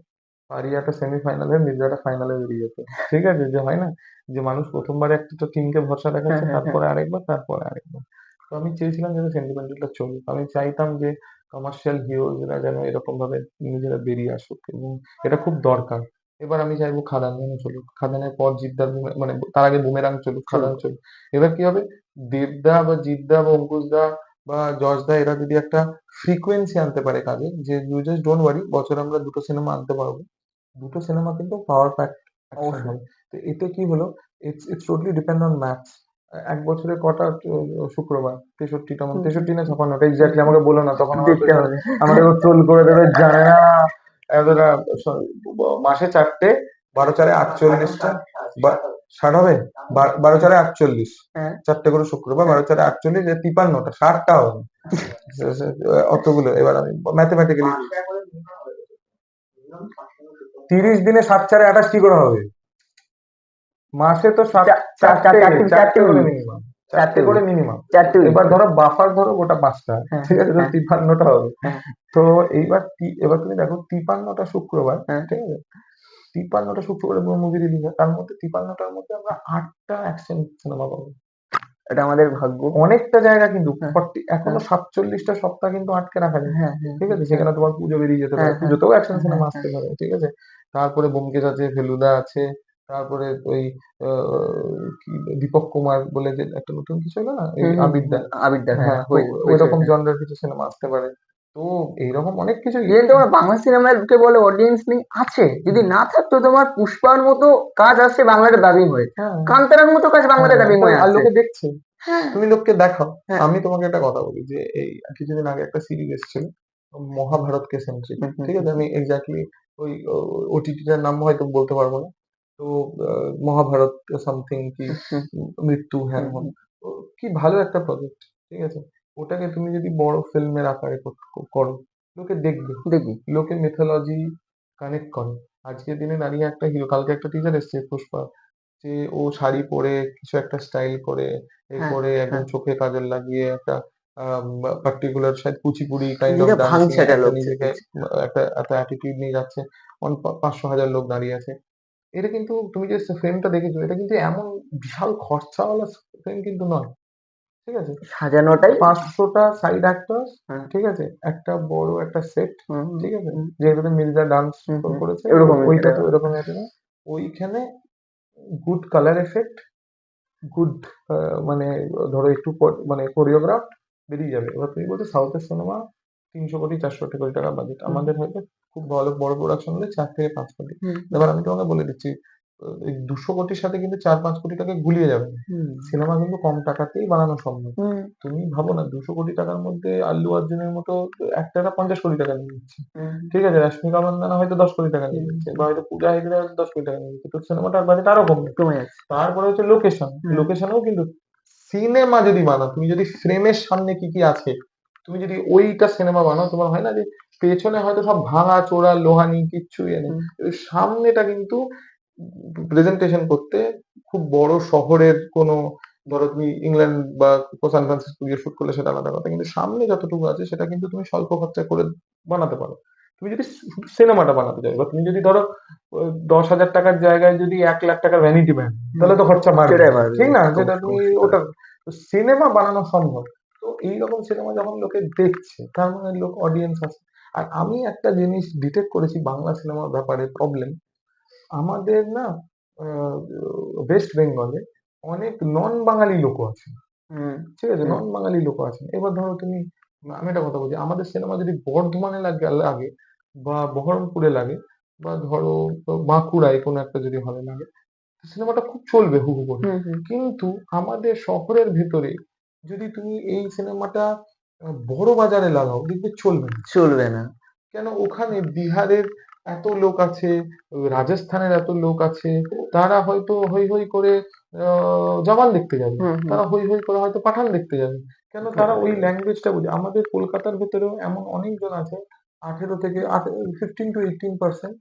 পারিয়াটা সেমিফাইনাল হয়ে মির্জাটা ফাইনালে বেরিয়ে যেত। ঠিক আছে, যে হয় না যে মানুষ প্রথমবার একটা তো টিমকে ভরসা হ্যাঁ, দেখাচ্ছে, হ্যাঁ, হ্যাঁ, তারপরে আরেকবার, তারপরে আরেকবার। তো আমি চেয়েছিলাম যেন সেন্টিমেন্টালটা চলুক, আমি চাইতাম যে কমার্শিয়াল হিরোজরা যেন এরকম ভাবে নিজেরা বেরিয়ে আসুক, এবং এটা খুব দরকার। এবার আমি চাইবো খাদান যেন চলুক, খাদানের পর জিদ্দার মানে তার আগে বুমেরাং চলুক, খাদান চলুক। চলুক। এবার কি হবে, দেবদা বা জিদ্দা বা অঙ্কুশদা বা যশদা এরা যদি একটা ফ্রিকোয়েন্সি আনতে পারে কাজে, যে ইউ জাস্ট ডোন্ট ওয়ারি, বছরে আমরা দুটো সিনেমা আনতে পারবো, দুটো সিনেমা কিন্তু পাওয়ার প্যাক অ্যাকশন অবশ্যই। হবে। তো এতে কি হলো, it's totally depend on maths. এক বছরে কটা শুক্রবার, 63টা, হুম, 63 না 56টা, হুম, এক্স্যাক্টলি আমাকে বলো না, তখন আমার দেখতে পেছনে হবে। আমাকে ট্রোল করে দেবে, জানে না এতটা। মাসে 4টে, 12×4 = 48টা, 60 হবে, 12×4 = 48, হ্যাঁ, 4টে করে শুক্রবার, হ্যাঁ, 12×4 = 48, 53টা, 60টা হবে না। অতগুলো, এবার আমি ম্যাথমেটিক্যালি 30 দিনে 7×4 = 28 কি করে হবে? মাসে তো সাত, চারটে, চারটে চারটে চারটে করে উইক, মিনিমাম, চারটে চারটে করে উইক, মিনিমাম। চারটে উইক। এবার ধরো বাফার ধরো গোটা 5টা, হ্যাঁ, ঠিক আছে, তো হ্যাঁ, 53টা হবে। হ্যাঁ, তো এইবার এবার তুমি দেখো 53টা শুক্রবার, হ্যাঁ, ঠিক আছে, 53টা শুক্রবারে কোনো মুভি রিলিজ হয়, তার মধ্যে 53টার মধ্যে আমরা 8টা অ্যাকশন সিনেমা পাবো। এটা আমাদের ভাগ্য। অনেকটা জায়গা কিন্তু হ্যাঁ, এখনো হ্যাঁ, 47টা সপ্তাহ কিন্তু আটকে রাখা যায়। হ্যাঁ, হ্যাঁ, ঠিক আছে, হ্যাঁ, সেখানে তোমার পুজো বেরিয়ে যেতে পারে, হ্যাঁ, হ্যাঁ, পুজোতেও অ্যাকশন হ্যাঁ, সিনেমা হ্যাঁ, আসতে পারে, ঠিক আছে। তারপরে ব্যোমকেশ আছে, ফেলুদা আছে, তারপরে ওই কি দীপক কুমার বলে যে একটা নতুন কিছু হলো না, এই হুম, হুম, আবিদ্যা, হুম, আবিদ্যার, হ্যাঁ, হ্যাঁ, তো হয়েছে, ওইরকম হ্যাঁ। জনরার কিছু সিনেমা আসতে পারে। তো এইরকম অনেক কিছু। ইভেন তোমার বাংলা সিনেমার কে বলে অডিয়েন্স নেই, আছে। যদি না থাকতো তোমার পুষ্পার মতো কাজ আসছে বাংলাতে ডাবিং হয়ে, হ্যাঁ, কান্তারার মতো কাজ বাংলাতে হ্যাঁ, ডাবিং হয়ে আর আসছে। লোকে দেখছে, হ্যাঁ, তুমি লোককে দেখাও। হ্যাঁ, আমি তোমাকে একটা কথা বলি যে এই কিছুদিন আগে একটা সিরিজ এসেছিল, মহাভারতকে সেন্ট্রিক, হুম, হুম, ঠিক হুম, আছে, আমি এক্স্যাক্টলি ওই ওটিটিটার নাম হয়তো বলতে পারবো না। তো মহাভারত সামথিং কি, হুম, মৃত্যু, হ্যান হুম, হ্যান। হুম, তো কি ভালো একটা প্রজেক্ট, ঠিক আছে, ওটাকে তুমি যদি বড় ফিল্মের আকারে করো, লোকে দেখবে, দেখি। লোকে মিথোলজি কানেক্ট করে। আজকের দিনে দাঁড়িয়ে একটা হিরো, কালকে একটা টিজার এসেছে পুষ্পা, যে ও শাড়ি পরে কিছু একটা স্টাইল করে, এ হ্যাঁ, করে একদম হ্যাঁ, চোখে কাজল লাগিয়ে একটা পার্টিকুলার শায়দ কুচিপুড়ি কাইন্ড অফ নিজেকে ডান্স ভাঙছে নিয়ে একটা একটা লোক নিজেকে দেখছি। একটা একটা অ্যাটিটিউড নিয়ে যাচ্ছে, 500,000 লোক দাঁড়িয়ে আছে। এটা কিন্তু তুমি যে ফ্রেমটা দেখেছো, এটা কিন্তু এমন বিশাল খরচাওয়ালা ফ্রেম কিন্তু নয়, ঠিক আছে। সাজানোটাই। 500টা সাইড অ্যাক্টরস, হ্যাঁ, ঠিক আছে, একটা বড় একটা সেট, হুম, হুম, ঠিক আছে, হুম, যেটাতে মির্জা ডান্স হুম, হুম, করেছে, এরকমই এটা। ওইটাতে ওইরকম আছে না, ওইখানে গুড কালার এফেক্ট, গুড মানে ধরো একটু মানে কোরিওগ্রাফ বেরিয়ে যাবে। এবার তুমি বলছো সাউথের সিনেমা 300 কোটি 400 কোটি টাকা বাজেট, হুম, আমাদের হয়তো খুব ভালো বড় প্রোডাকশন হলে 4 থেকে 5 কোটি। হুম, হুম, এবার আমি তোমাকে বলে দিচ্ছি, এই 200 কোটির সাথে কিন্তু 4-5 কোটি টাকা গুলিয়ে যাবে না। হুম, সিনেমা কিন্তু কম টাকাতেই বানানো সম্ভব। হুম, তুমি ভাবো না, 200 কোটি টাকার মধ্যে আল্লু অর্জুনের মতো একটা 50 কোটি টাকা নিয়ে নিচ্ছে, হুম, ঠিক আছে, রশ্মিকা মান্দানা হয়তো 10 কোটি টাকা নিয়ে হুম, নিচ্ছে, বা হুম, হয়তো পূজা হেগড়ে হয়তো 10 কোটি টাকা নিয়ে নিচ্ছে, তো সিনেমাটার বাজেট আরো কমবে। কমে যাচ্ছে। তারপরে হচ্ছে লোকেশন, হুম, লোকেশনেও কিন্তু সিনেমা যদি বানাও, তুমি যদি ফ্রেমের সামনে কি কি আছে, তুমি যদি ওইটা সিনেমা বানাও, তোমার হয় না যে পেছনে হয়তো সব ভাঙা চোরা লোহানি কিচ্ছুই নেই, হুম, ওই সামনেটা কিন্তু প্রেজেন্টেশন করতে খুব বড় শহরের কোনো, ধরো তুমি ইংল্যান্ড বা সান ফ্রান্সিসকো গিয়ে শুট করলে সেটা আলাদা কথা, কিন্তু সামনে যতটুকু আছে সেটা কিন্তু তুমি স্বল্প খরচায় করে বানাতে পারো। তুমি যদি শুধু সিনেমাটা বানাতে চাও, বা তুমি যদি ধরো 10,000 টাকার জায়গায় যদি 1 লাখ টাকার ভ্যানিটি ব্যান্ড, হুম, তাহলে তো খরচা বাড়বে, সেটাই পারবে। ঠিক না, যেটা অবশ্যই, তুমি অবশ্যই ওটা পারবে। সিনেমা বানানো সম্ভব। তো এইরকম সিনেমা যখন লোকে দেখছে, তার মানে লোক অডিয়েন্স আছে। আর আমি একটা জিনিস ডিটেক্ট করেছি বাংলা সিনেমার ব্যাপারে প্রবলেম, আমাদের না ওয়েস্ট বেঙ্গলে অনেক নন বাঙালি লোকও আছে, হুম, ঠিক আছে, হুম, নন বাঙালি লোক আছেন। এবার ধরো তুমি আমি একটা কথা বলছি, আমাদের সিনেমা যদি বর্ধমানে লাগে লাগে বা বহরমপুরে লাগে বা ধরো বাঁকুড়ায় কোনো একটা যদি হলে লাগে, সিনেমাটা খুব চলবে হু হু করে। কিন্তু আমাদের শহরের ভেতরে যদি তুমি এই সিনেমাটা বড় বাজারে লাগাও, দেখবে চলবে না। চলবে না। কেন, ওখানে বিহারের এত লোক আছে, রাজস্থানের এত লোক আছে, তারা হয়তো হৈ হৈ করে জওয়ান দেখতে যাবে, তারা হৈ হৈ করে হয়তো পাঠান দেখতে যাবে। কেন, তারা ওই ল্যাঙ্গুয়েজটা বুঝে। আমাদের কলকাতার ভেতরেও এমন অনেকজন আছে, 15 থেকে 18 to 18%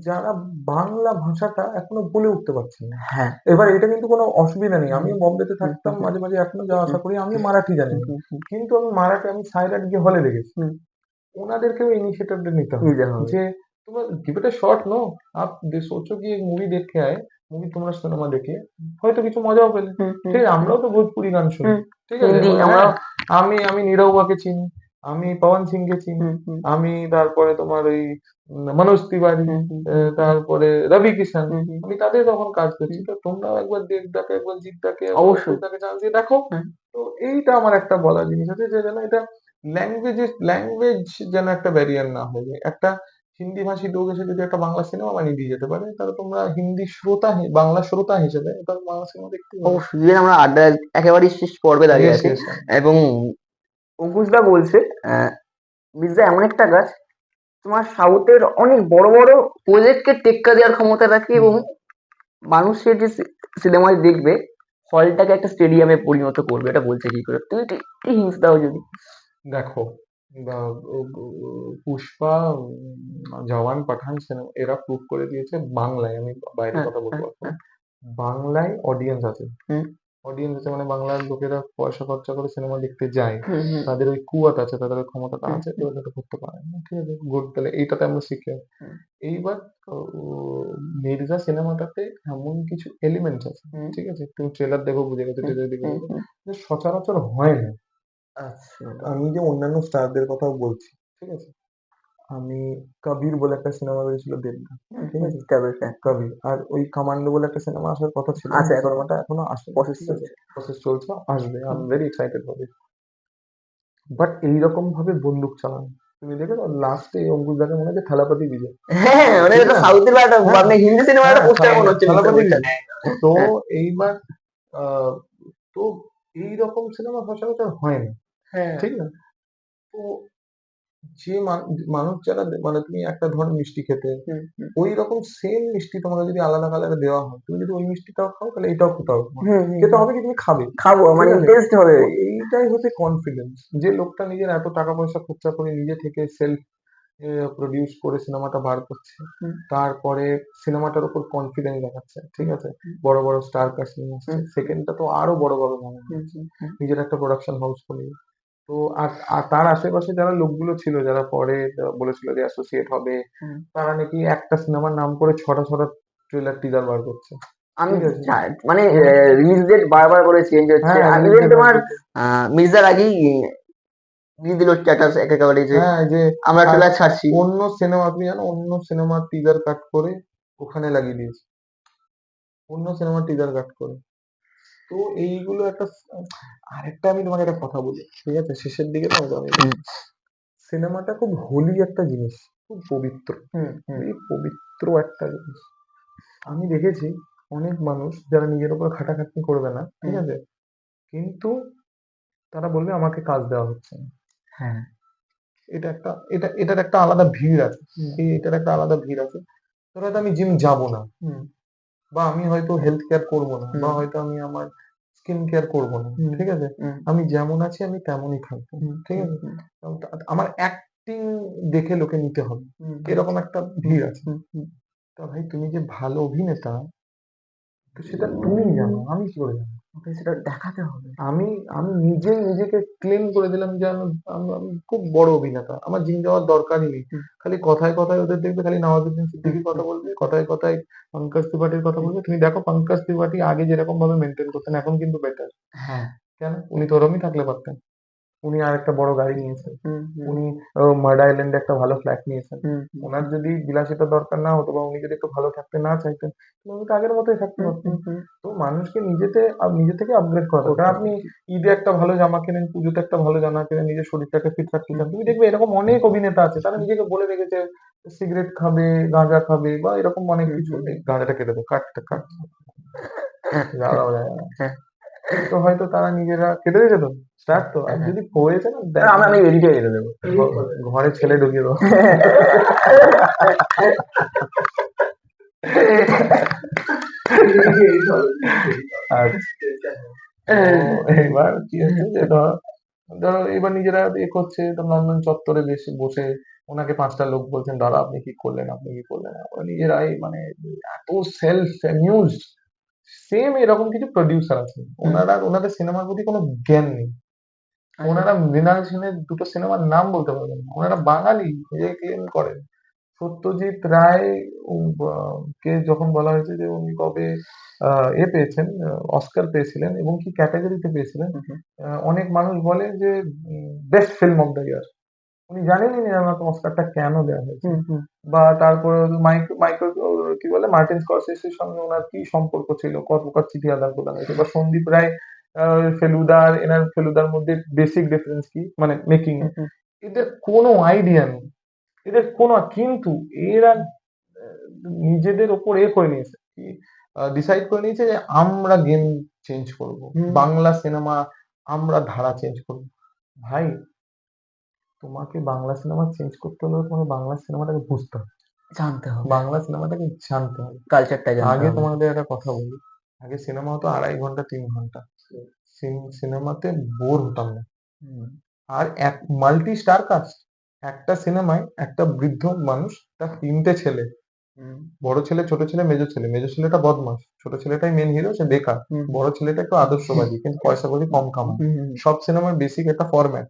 যারা বাংলা ভাষাটা এখনো বলে উঠতে পারছে না। হ্যাঁ। এবার এটা কিন্তু কোনো অসুবিধা নেই, আমি বম্বেতে থাকতাম, মাঝে মাঝে এখনো যাওয়া আসা করি, আমি মারাঠি জানি না, কিন্তু আমি মারাঠি, আমি সাইরাট গিয়ে হলে দেখেছি। ওনাদেরকেও इनिशिएटिव নিতে হবে নিতে হবে। যে তোমরা give it a shot, no आप सोचो कि एक मूवी देख के आए, मूवी তোমরা সিনেমা দেখে হয়তো কিছু মজাও পেলে। ঠিক আছে, আমরাও তো ভোজপুরি গান শুনি, ঠিক আছে, হিন্দি এবার আমরা হ্যাঁ, আমি নীরউবাকে চিনি, আমি পবন সিংকে চিনি, আমি তারপরে তোমার ওই মনোজ তিওয়ারি, তারপরে রবি কিষান, আমি তাদের তখন কাজ করছি। তো তোমরাও একবার দেবদাকে, একবার জিৎদাকে, অবশ্যই। তাকে চান্স দিয়ে দেখো। তো এইটা আমার একটা বলার জিনিস আছে যে যেন এটা ল্যাঙ্গুয়েজ যেন একটা ব্যারিয়ার না হয়ে যায়। একটা হিন্দি ভাষী লোক এসে যদি একটা বাংলা সিনেমা বানিয়ে দিয়ে যেতে পারে, তাহলে তোমরা হিন্দি শ্রোতা বাংলা শ্রোতা হিসেবে এটা বাংলা সিনেমা দেখতে পাবে। অবশ্যই। ইভেন আমরা আড্ডা একেবারেই শেষ পর্বে দাঁড়িয়ে ইয়েস আছি ইয়েস। এবং অঙ্কুশদা বলছে মির্জা এমন একটা গাছ তোমার সাউথের অনেক বড় বড় প্রজেক্টকে টেক্কা দেওয়ার ক্ষমতা রাখে এবং মানুষের যে সিনেমায় দেখবে হলটাকে একটা স্টেডিয়ামে পরিণত করবে। এটা বলছে কি করে? তুমি একটু হিন্টস দাও যদি। দেখো, পুষ্পা, জওয়ান, পাঠান সিনেমা এরা প্রুভ করে দিয়েছে বাংলায়, আমি বাইরের কথা বলতে পারবো না, বাংলায় অডিয়েন্স আছে। অডিয়েন্স আছে মানে বাংলার লোকেরা পয়সা খরচা করে সিনেমা দেখতে যায়, তাদের ওই কুয়াত আছে, তাদের ওই ক্ষমতাটা আছে, তো এটা করতে পারে না। ঠিক আছে, গুড, তাহলে এইটাতে আমরা শিখে। এইবার মির্জা সিনেমাটাতে এমন কিছু এলিমেন্টস আছে, ঠিক আছে, তুমি ট্রেলার দেখো বুঝে গেছো, ট্রেলার দেখে বুঝে গেছো, যে সচরাচর হয় না। আচ্ছা। আমি যে অন্যান্য স্টারদের কথাও বলছি, ঠিক আছে, আমি কবির বলে একটা সিনেমা বেরিয়েছিল দেবদা, ঠিক আছে, কবির, আর ওই কমান্ডো বলে একটা সিনেমা আসার কথা ছিল, আছে, এখনো সিনেমাটা এখনো আসে, process ঠিক আছে, চলছে। প্রসেস চলছে, আসবে, I am very excited for it. But এইরকম ভাবে বন্দুক চালানো, তুমি দেখেছো লাস্টে অঙ্কুশদাকে মনে হচ্ছে থালাপতি বিজয়, হ্যাঁ, মানে ঠিক এটা না? সাউথের একটা হ্যাঁ মানে হিন্দি সিনেমার হ্যাঁ, একটা পোস্টার মনে হচ্ছে মিস্টার থালাপতি বইটা। বিজয়। তো এইবার আহ, তো এইরকম সিনেমা সচরাচর হয় না, হ্যাঁ। ঠিক না? তো যে মানুষ যারা মানে তুমি একটা ধরো মিষ্টি খেতে, ওই রকম সেম মিষ্টি তোমাকে যদি আলাদা কালারে দেওয়া হয়, তুমি যদি ওই মিষ্টিটাও খাও, তাহলে এটাও খেতে হবে তোমার। খেতে হবে কি, তুমি খাবে, খাবো মানে ঠিক আছে? টেস্ট হবে। তো এইটাই হচ্ছে কনফিডেন্স, যে লোকটা নিজের এত টাকা পয়সা খরচা করে নিজে থেকে সেলফ প্রডিউস করে সিনেমাটা বার করছে, তারপরে সিনেমাটার উপর কনফিডেন্স দেখাচ্ছে, ঠিক আছে, বড় বড় স্টার কাস্ট নিয়ে আসছে, সেকেন্ডটা তো আরো বড় বড় বানানো হচ্ছে, নিজের একটা প্রোডাকশন হাউস খুলে। তো আর আর তার আশেপাশে যারা লোকগুলো ছিল, যারা পরে বলেছিল যে অ্যাসোসিয়েট হবে, তারা নাকি একটা সিনেমার নাম করে ছটা ছটা ট্রেলার টিজার বার করছে, আমি ঠিক আছে। মানে হ্যাঁ রিলিজ ডেট বারবার করে চেঞ্জ হচ্ছে। হ্যাঁ, আমি release ইভেন date বার তোমার করছে। মির্জার আগেই দিয়ে দিল স্ট্যাটাস একেবারে যে হ্যাঁ, যে আমরা আর ট্রেলার ছাড়ছি। অন্য সিনেমা, তুমি জানো, অন্য সিনেমার টিজার কাট করে ওখানে লাগিয়ে দিয়েছে, অন্য সিনেমার টিজার কাট করে। তো এইগুলো একটা আরেকটা আমি তোমাকে একটা কথা বলি, ঠিক আছে, শেষের দিকে তো আমি সিনেমাটা খুব হোলি একটা জিনিস, খুব পবিত্র, এই পবিত্র একটা জিনিস। আমি দেখেছি অনেক মানুষ যারা নিজের উপর খাটাখাটনি করবে না, ঠিক আছে, কিন্তু তারা বলবে আমাকে কাজ দেওয়া হচ্ছে না। হ্যাঁ। এটার একটা আলাদা ভিড় আছে, এটার একটা আলাদা ভিড় আছে। ধরো হয়তো আমি জিম যাব না, বা আমি হয়তো হেলথ কেয়ার করবো না, বা হয়তো আমি আমার স্কিন কেয়ার করবো না, ঠিক আছে, আমি যেমন আছি আমি তেমনই থাকবো, ঠিক আছে, আমার অ্যাক্টিং দেখে লোকে নিতে হবে, এরকম একটা ভিড় আছে। তা ভাই, তুমি যে ভালো অভিনেতা, তো সেটা তুমি জানো, আমি কি করে জানবো? ওকে সেটা দেখাতে হবে। আমি আমি নিজেই নিজেকে ক্লেম করে দিলাম যে আমি খুব বড় অভিনেতা, আমার জিম যাওয়ার দরকারই নেই। খালি কথায় কথায় ওদের দেখবে, খালি নওয়াজুদ্দিন সিদ্দিকীর কথা বলবে, কথায় কথায় পঙ্কজ ত্রিপাঠীর কথা বলবে। তুমি দেখো পঙ্কজ ত্রিপাঠী আগে যেরকম ভাবে মেনটেন করতেন, এখন কিন্তু বেটার। হ্যাঁ। কেন? উনি তো ওরমই থাকলে পারতেন, উনি আর একটা বড় গাড়ি নিয়েছেন, উনি মার্ডার আইল্যান্ডে একটা ভালো ফ্ল্যাট নিয়েছেন। ওনার যদি বিলাসিতার দরকার না হতো বা উনি যদি একটু ভালো থাকতে না চাইতেন, তাহলে উনি তো আগের মতোই থাকতে পারতেন। তো মানুষকে নিজে থেকে আপগ্রেড করা দরকার। আপনি ঈদে একটা ভালো জামা কেনেন, পুজোতে একটা ভালো জামা কেনেন, নিজের শরীরটাকে ফিট রাখতে চান, তুমি দেখবে এরকম অনেক অভিনেতা আছে তারা নিজেকে বলে রেখেছে সিগারেট খাবে, গাঁজা খাবে বা এরকম অনেক কিছু। এই গাঁজাটা কেটে দেবো, কাট দাঁড়াও দাঁড়াও। তো হয়তো তারা নিজেরা কেটে দিয়েছে তো স্টার্ট তো, আর যদি হয়েছে না আমি এডিট হয়ে যেতে দেবো। ঘরে ছেলে ঢুকিয়ে দেবো। আচ্ছা, তো এবার কি হচ্ছে যে ধরো এবার নিজেরা এ করছে, তো নন্দন চত্বরে বেশি বসে ওনাকে 5টা লোক বলছেন দাদা আপনি কি করলেন, আপনি কি করলেন, ওরা নিজেরাই মানে এত সেলফ অ্যামিউজ। সেম এরকম কিছু প্রডিউসার আছে, ওনাদের সিনেমার প্রতি কোনো জ্ঞান নেই। ওনারা মৃণাল সেনের 2টো সিনেমার নাম বলতে পারবেন না। ওনারা বাঙালি নিজে ক্লেম করেন। সত্যজিৎ রায় কে যখন বলা হয়েছে যে উনি কবে এ পেয়েছেন, অস্কার পেয়েছিলেন এবং কি ক্যাটাগরিতে পেয়েছিলেন, অনেক মানুষ বলে যে best film of the year. উনি জানেনই না আমাকে অস্কারটা কেন দেওয়া হয়েছে। বা তারপরে মাইকেল কি বলে মার্টিন স্করসেসির সঙ্গে ওনার কি সম্পর্ক ছিল, কত প্রকার চিঠি আদান প্রদান হয়েছে, বা সন্দীপ রায় ফেলুদার মধ্যে বেসিক ডিফারেন্স কি মানে মেকিং, এদের কোনো আইডিয়া নেই, এদের কোনো। কিন্তু এরা নিজেদের ওপর এ করে নিয়েছে কি, ডিসাইড করে নিয়েছে যে আমরা গেম চেঞ্জ করব, বাংলা সিনেমা আমরা ধারা চেঞ্জ করব। ভাই তোমাকে বাংলা সিনেমা চেঞ্জ করতে হলে তোমাকে বাংলা সিনেমাটাকে বুঝতে হবে, জানতে হবে, বাংলা সিনেমাটাকে জানতে হবে। কালচারটা জানতে আগে হবে। তোমাদের একটা কথা বলি, আগে সিনেমা হতো 2.5 ঘন্টা 3 ঘন্টা, সিনেমাতে বোর হতাম না। আর এক মাল্টি স্টার কাস্ট, একটা সিনেমায় একটা বৃদ্ধ মানুষ, তার 3টে ছেলে, বড় ছেলে, ছোট ছেলে, মেজো ছেলে। মেজো ছেলেটা বদমাস, ছোট ছেলেটাই মেন হিরো, সে বেকার। বড় ছেলেটা একটু আদর্শবাদী কিন্তু পয়সা কড়ি কম কামায়। সব সিনেমার বেসিক একটা ফরম্যাট।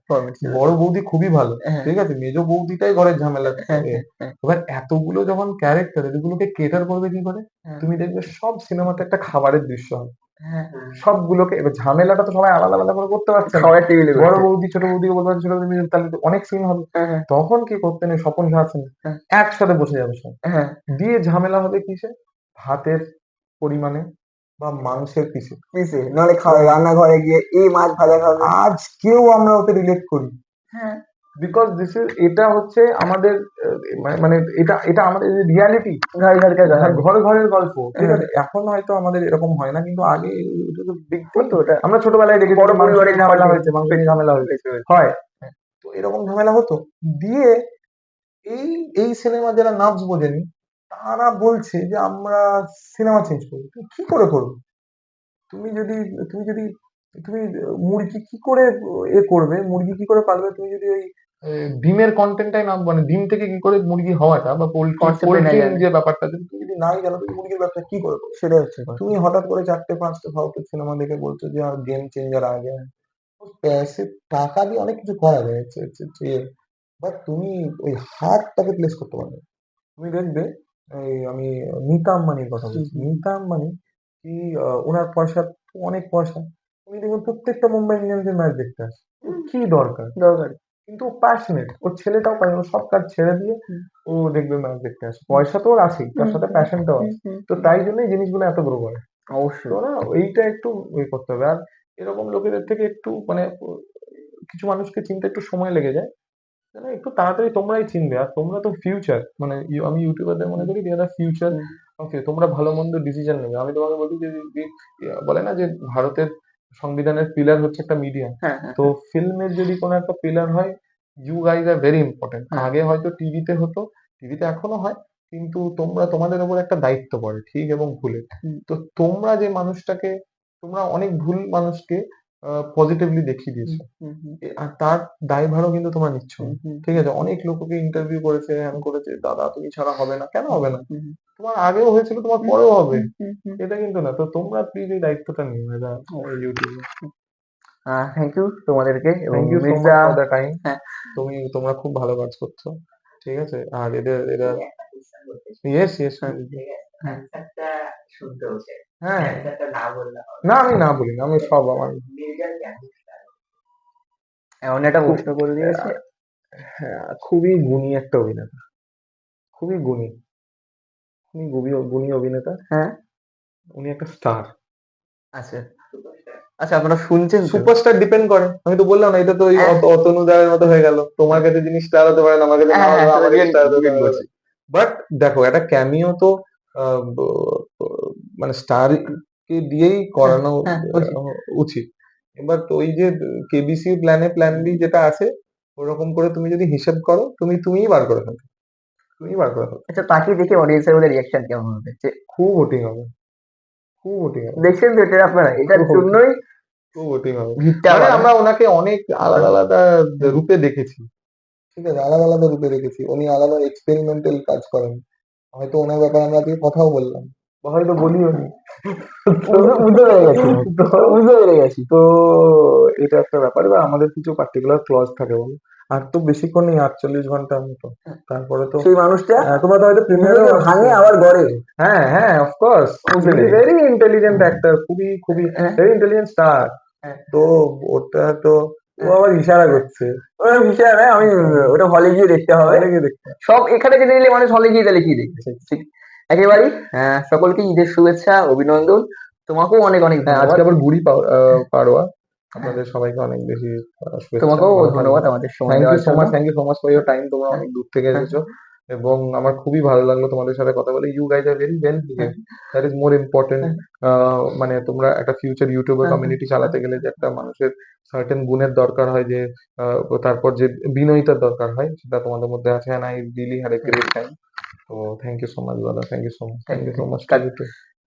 বড় বৌদি খুবই ভালো, ঠিক আছে, মেজো বৌদিটাই ঘরের ঝামেলা। এবার এতগুলো যখন ক্যারেক্টার, এগুলোকে কেটার করবে কি করে? তুমি দেখবে সব সিনেমাতে একটা খাবারের দৃশ্য হয়, সবগুলোকে। এবার ঝামেলাটা তো সবাই আলাদা আলাদা করে করতে পারছে না। সবাই টেবিলে বড় বৌদি ছোট বৌদিকে বলতে পারছে, ছোট বৌদি তাহলে তো অনেক সিন হবে। তখন কি করতেন এই স্বপন ঝা আছেন, একসাথে বসে যাবে সব, দিয়ে ঝামেলা হবে কিসে, ভাতের পরিমাণে বা মাংসের পিসে পিসে, নাহলে রান্নাঘরে গিয়ে এই মাছ ভাজা খাবে। আজকেও আমরা ওতে রিলেট করি, বিকজ এটা হচ্ছে আমাদের মানে এটা এটা আমাদের রিয়ালিটি, ঘরে ঘরের গল্প, ঠিক আছে। এখন হয়তো আমাদের এরকম হয় না, কিন্তু আগে এটা তো big thing। আমরা ছোটবেলায় দেখেছি বড় মাংস পরিবারে নিয়ে ঝামেলা হয়েছে, মাংস নিয়ে ঝামেলা হয়েছে, হয়। তো এরকম ঝামেলা হতো, দিয়ে এই এই সিনেমা যারা নাচ বোঝেনি তারা বলছে যে আমরা সিনেমা চেঞ্জ করবো। তুমি কি করে করবে? তুমি যদি তুমি যদি তুমি মুরগি কি করে এ করবে, মুরগি কি করে পালবে, তুমি যদি ওই ডিমের কন্টেন্টটাই না, মানে ডিম থেকে কি করে মুরগি হওয়াটা বা পোল্ট্রি যে ব্যাপারটা যদি তুমি যদি নাই জানো, তুমি মুরগির ব্যবসা কি করে করবে? সেটা হচ্ছে তুমি হঠাৎ করে 4টে 5টে সাউথের সিনেমা দেখে বলছো যে গেম চেঞ্জার আ গেছে। প্যাসে টাকা দিয়ে অনেক কিছু করা যায়, বাট তুমি ওই হাতটাকে প্লেস করতে পারবে না। তুমি দেখবে এই আমি নীতা আম্বানির কথা বলছি, নীতা আম্বানি কি ওনার পয়সা অনেক পয়সা, উনি দেখবেন প্রত্যেকটা মুম্বাই ইন্ডিয়ান্সের ম্যাচ দেখতে আসে। কি দরকার, কিন্তু প্যাশনেট, ওর ছেলেটাও পায়, ও সব কাজ ছেড়ে দিয়ে ও দেখবে ম্যাচ দেখতে আসে। পয়সা তো ওর আছেই, তার সাথে প্যাশনটাও আছে, তো তাই জন্য এই জিনিসগুলো এত গ্রো করে। অবশ্যই। তো না এইটা একটু করতে হবে। আর এরকম লোকেদের থেকে একটু মানে কিছু মানুষকে চিনতে একটু সময় লেগে যায়, মানে একটু তাড়াতাড়ি তোমরাই চিনবে। আর তোমরা তো ফিউচার, মানে আমি ইউটিউবারদের মনে করি দে ফিউচার। ওকে, তোমরা ভালো মন্দ ডিসিশন নেবে। আমি তোমাকে বলি যে বলে না যে ভারতের সংবিধানের পিলার হচ্ছে একটা মিডিয়া, তো ফিল্মের যদি কোনো একটা পিলার হয়, you guys are very important. আগে হয়তো টিভিতে হতো, টিভিতে এখনো হয়, কিন্তু তোমাদের উপর একটা দায়িত্ব পড়ে ঠিক এবং ভুলে। তো তোমরা যে মানুষটাকে, তোমরা অনেক ভুল মানুষকে পজিটিভলি দেখিয়ে দিয়েছো, আর তার দায়ভারও কিন্তু তোমরা নিচ্ছ না, ঠিক আছে। অনেক লোককে ইন্টারভিউ করেছে, হ্যান করেছে, দাদা তুমি ছাড়া হবে না, কেন হবে না? তোমার আগেও হয়েছিল, তোমার পরেও হবে, এটা কিন্তু না। তো তোমরা প্লিজ এই দায়িত্বটা নিও এরা ইউটিউবে। থ্যাংক ইউ তোমাদেরকে এবং thank you so much Mirza. For the time. তোমরা খুব ভালো কাজ করছো, ঠিক আছে। আর এরা ইয়েস ইয়েস হ্যাঁ, না আমি না বলি না, আমি সব আমার এমন একটা প্রশ্ন করে দিয়েছে। হ্যাঁ, খুবই গুণী একটা অভিনেতা, খুবই গুণী, খুবই গুণী অভিনেতা। হ্যাঁ, উনি একটা স্টার। আচ্ছা আচ্ছা, আপনারা শুনছেন তো? সুপারস্টার ডিপেন্ড করে, আমি তো বললাম না, এটা তো ওই হ্যাঁ। অতনুদার মতো হয়ে গেল, তোমার কাছে জিনিস স্টার হতে পারে না, আমার কাছে হ্যাঁ নাও হতে হ্যাঁ, পারে, আমার কাছে স্টার হতে জিজ্ঞেস পারে। করছি। বাট দেখো, একটা ক্যামিও তো আহ, ব- মানে স্টার কে দিয়েই হ্যাঁ করানো হ্যাঁ, বলছি। উচিত। এবার তো ওই যে কেবিসি প্ল্যান বি যেটা আছে, ওরকম করে তুমি যদি হিসেব করো, তুমিই বার করে ফেলো, তুমিই বার করে ফেলো। আচ্ছা, তাকে দেখে অডিয়েন্সের মধ্যে রিয়াকশন কেমন হবে? যে খুব ভোটিং হবে, খুব ভোটিং হবে, দেখছেন তো এটা আপনারা, এটার খুব জন্যই খুব ভোটিং হবে। ভিড়টা মানে বাড়ে। আমরা ওনাকে অনেক আলাদা আলাদা হুম। রূপে দেখেছি, ঠিক আছে, আলাদা আলাদা রূপে দেখেছি, উনি আলাদা এক্সপেরিমেন্টাল কাজ করেন। হয়তো ওনার ব্যাপারে আমরা আজকে কথাও বললাম, বা হয়তো বলিও নি। বুঝতে পেরে গেছি, তো বুঝতে পেরে গেছি। তো এটা একটা ব্যাপার। এবার আমাদের কিছু পার্টিকুলার ক্লজ থাকে, বলো, আর তো বেশিক্ষণ নেই, 48 ঘন্টার মতো, তারপরে তো সেই মানুষটা তোমরা তো হয়তো প্রিমিয়ারও নিজেকে ভাঙে আবার গড়ে। হ্যাঁ হ্যাঁ, অফকোর্স, বুঝতে পেরে গেছি। ভেরি ইন্টেলিজেন্ট অ্যাক্টর, খুবই খুবই হ্যাঁ ভেরি ইন্টেলিজেন্ট স্টার। হ্যাঁ তো ওটা তো, ও হ্যাঁ। আবার ইশারা করছে, ওটা বিষয় নয়, আমি ওটা হলে গিয়ে দেখতে হবে। তাহলে কি দেখতে হবে? সব এখানে জেনে নিলে মানুষ হলে গিয়ে তাহলে কি দেখবে? ঠিক, একেবারেই। সকলকে ঈদের শুভেচ্ছা, অভিনন্দন। তোমাকেও অনেক অনেক হ্যাঁ, আজকে ধন্যবাদ। আবার পাড়োয়া, হ্যাঁ, আপনাদের সবাইকে অনেক বেশি শুভেচ্ছা, তোমাকেও ভালো ধন্যবাদ থাকবেন। আমাদের সময় দেওয়ার জন্য। Thank you so much for your time, তোমরা হ্যাঁ অনেক দূর থেকে হ্যাঁ এসেছো, এবং আমার খুবই ভালো লাগলো তোমাদের সাথে কথা বলে। You guys are very well behave, হ্যাঁ দ্যাট ইজ মোর ইম্পর্টেন্ট। হ্যাঁ মানে তোমরা একটা ফিউচার ইউটিউবার হ্যাঁ কমিউনিটি চালাতে গেলে যে একটা মানুষের সার্টেন গুণের দরকার হয়, যে তারপর যে বিনয়িতার দরকার হয়, সেটা তোমাদের মধ্যে আছে, and I really had a great time. তো থ্যাংক ইউ সো মাচ দাদা, thank you so much, thank you so much too হ্যাঁ। You two.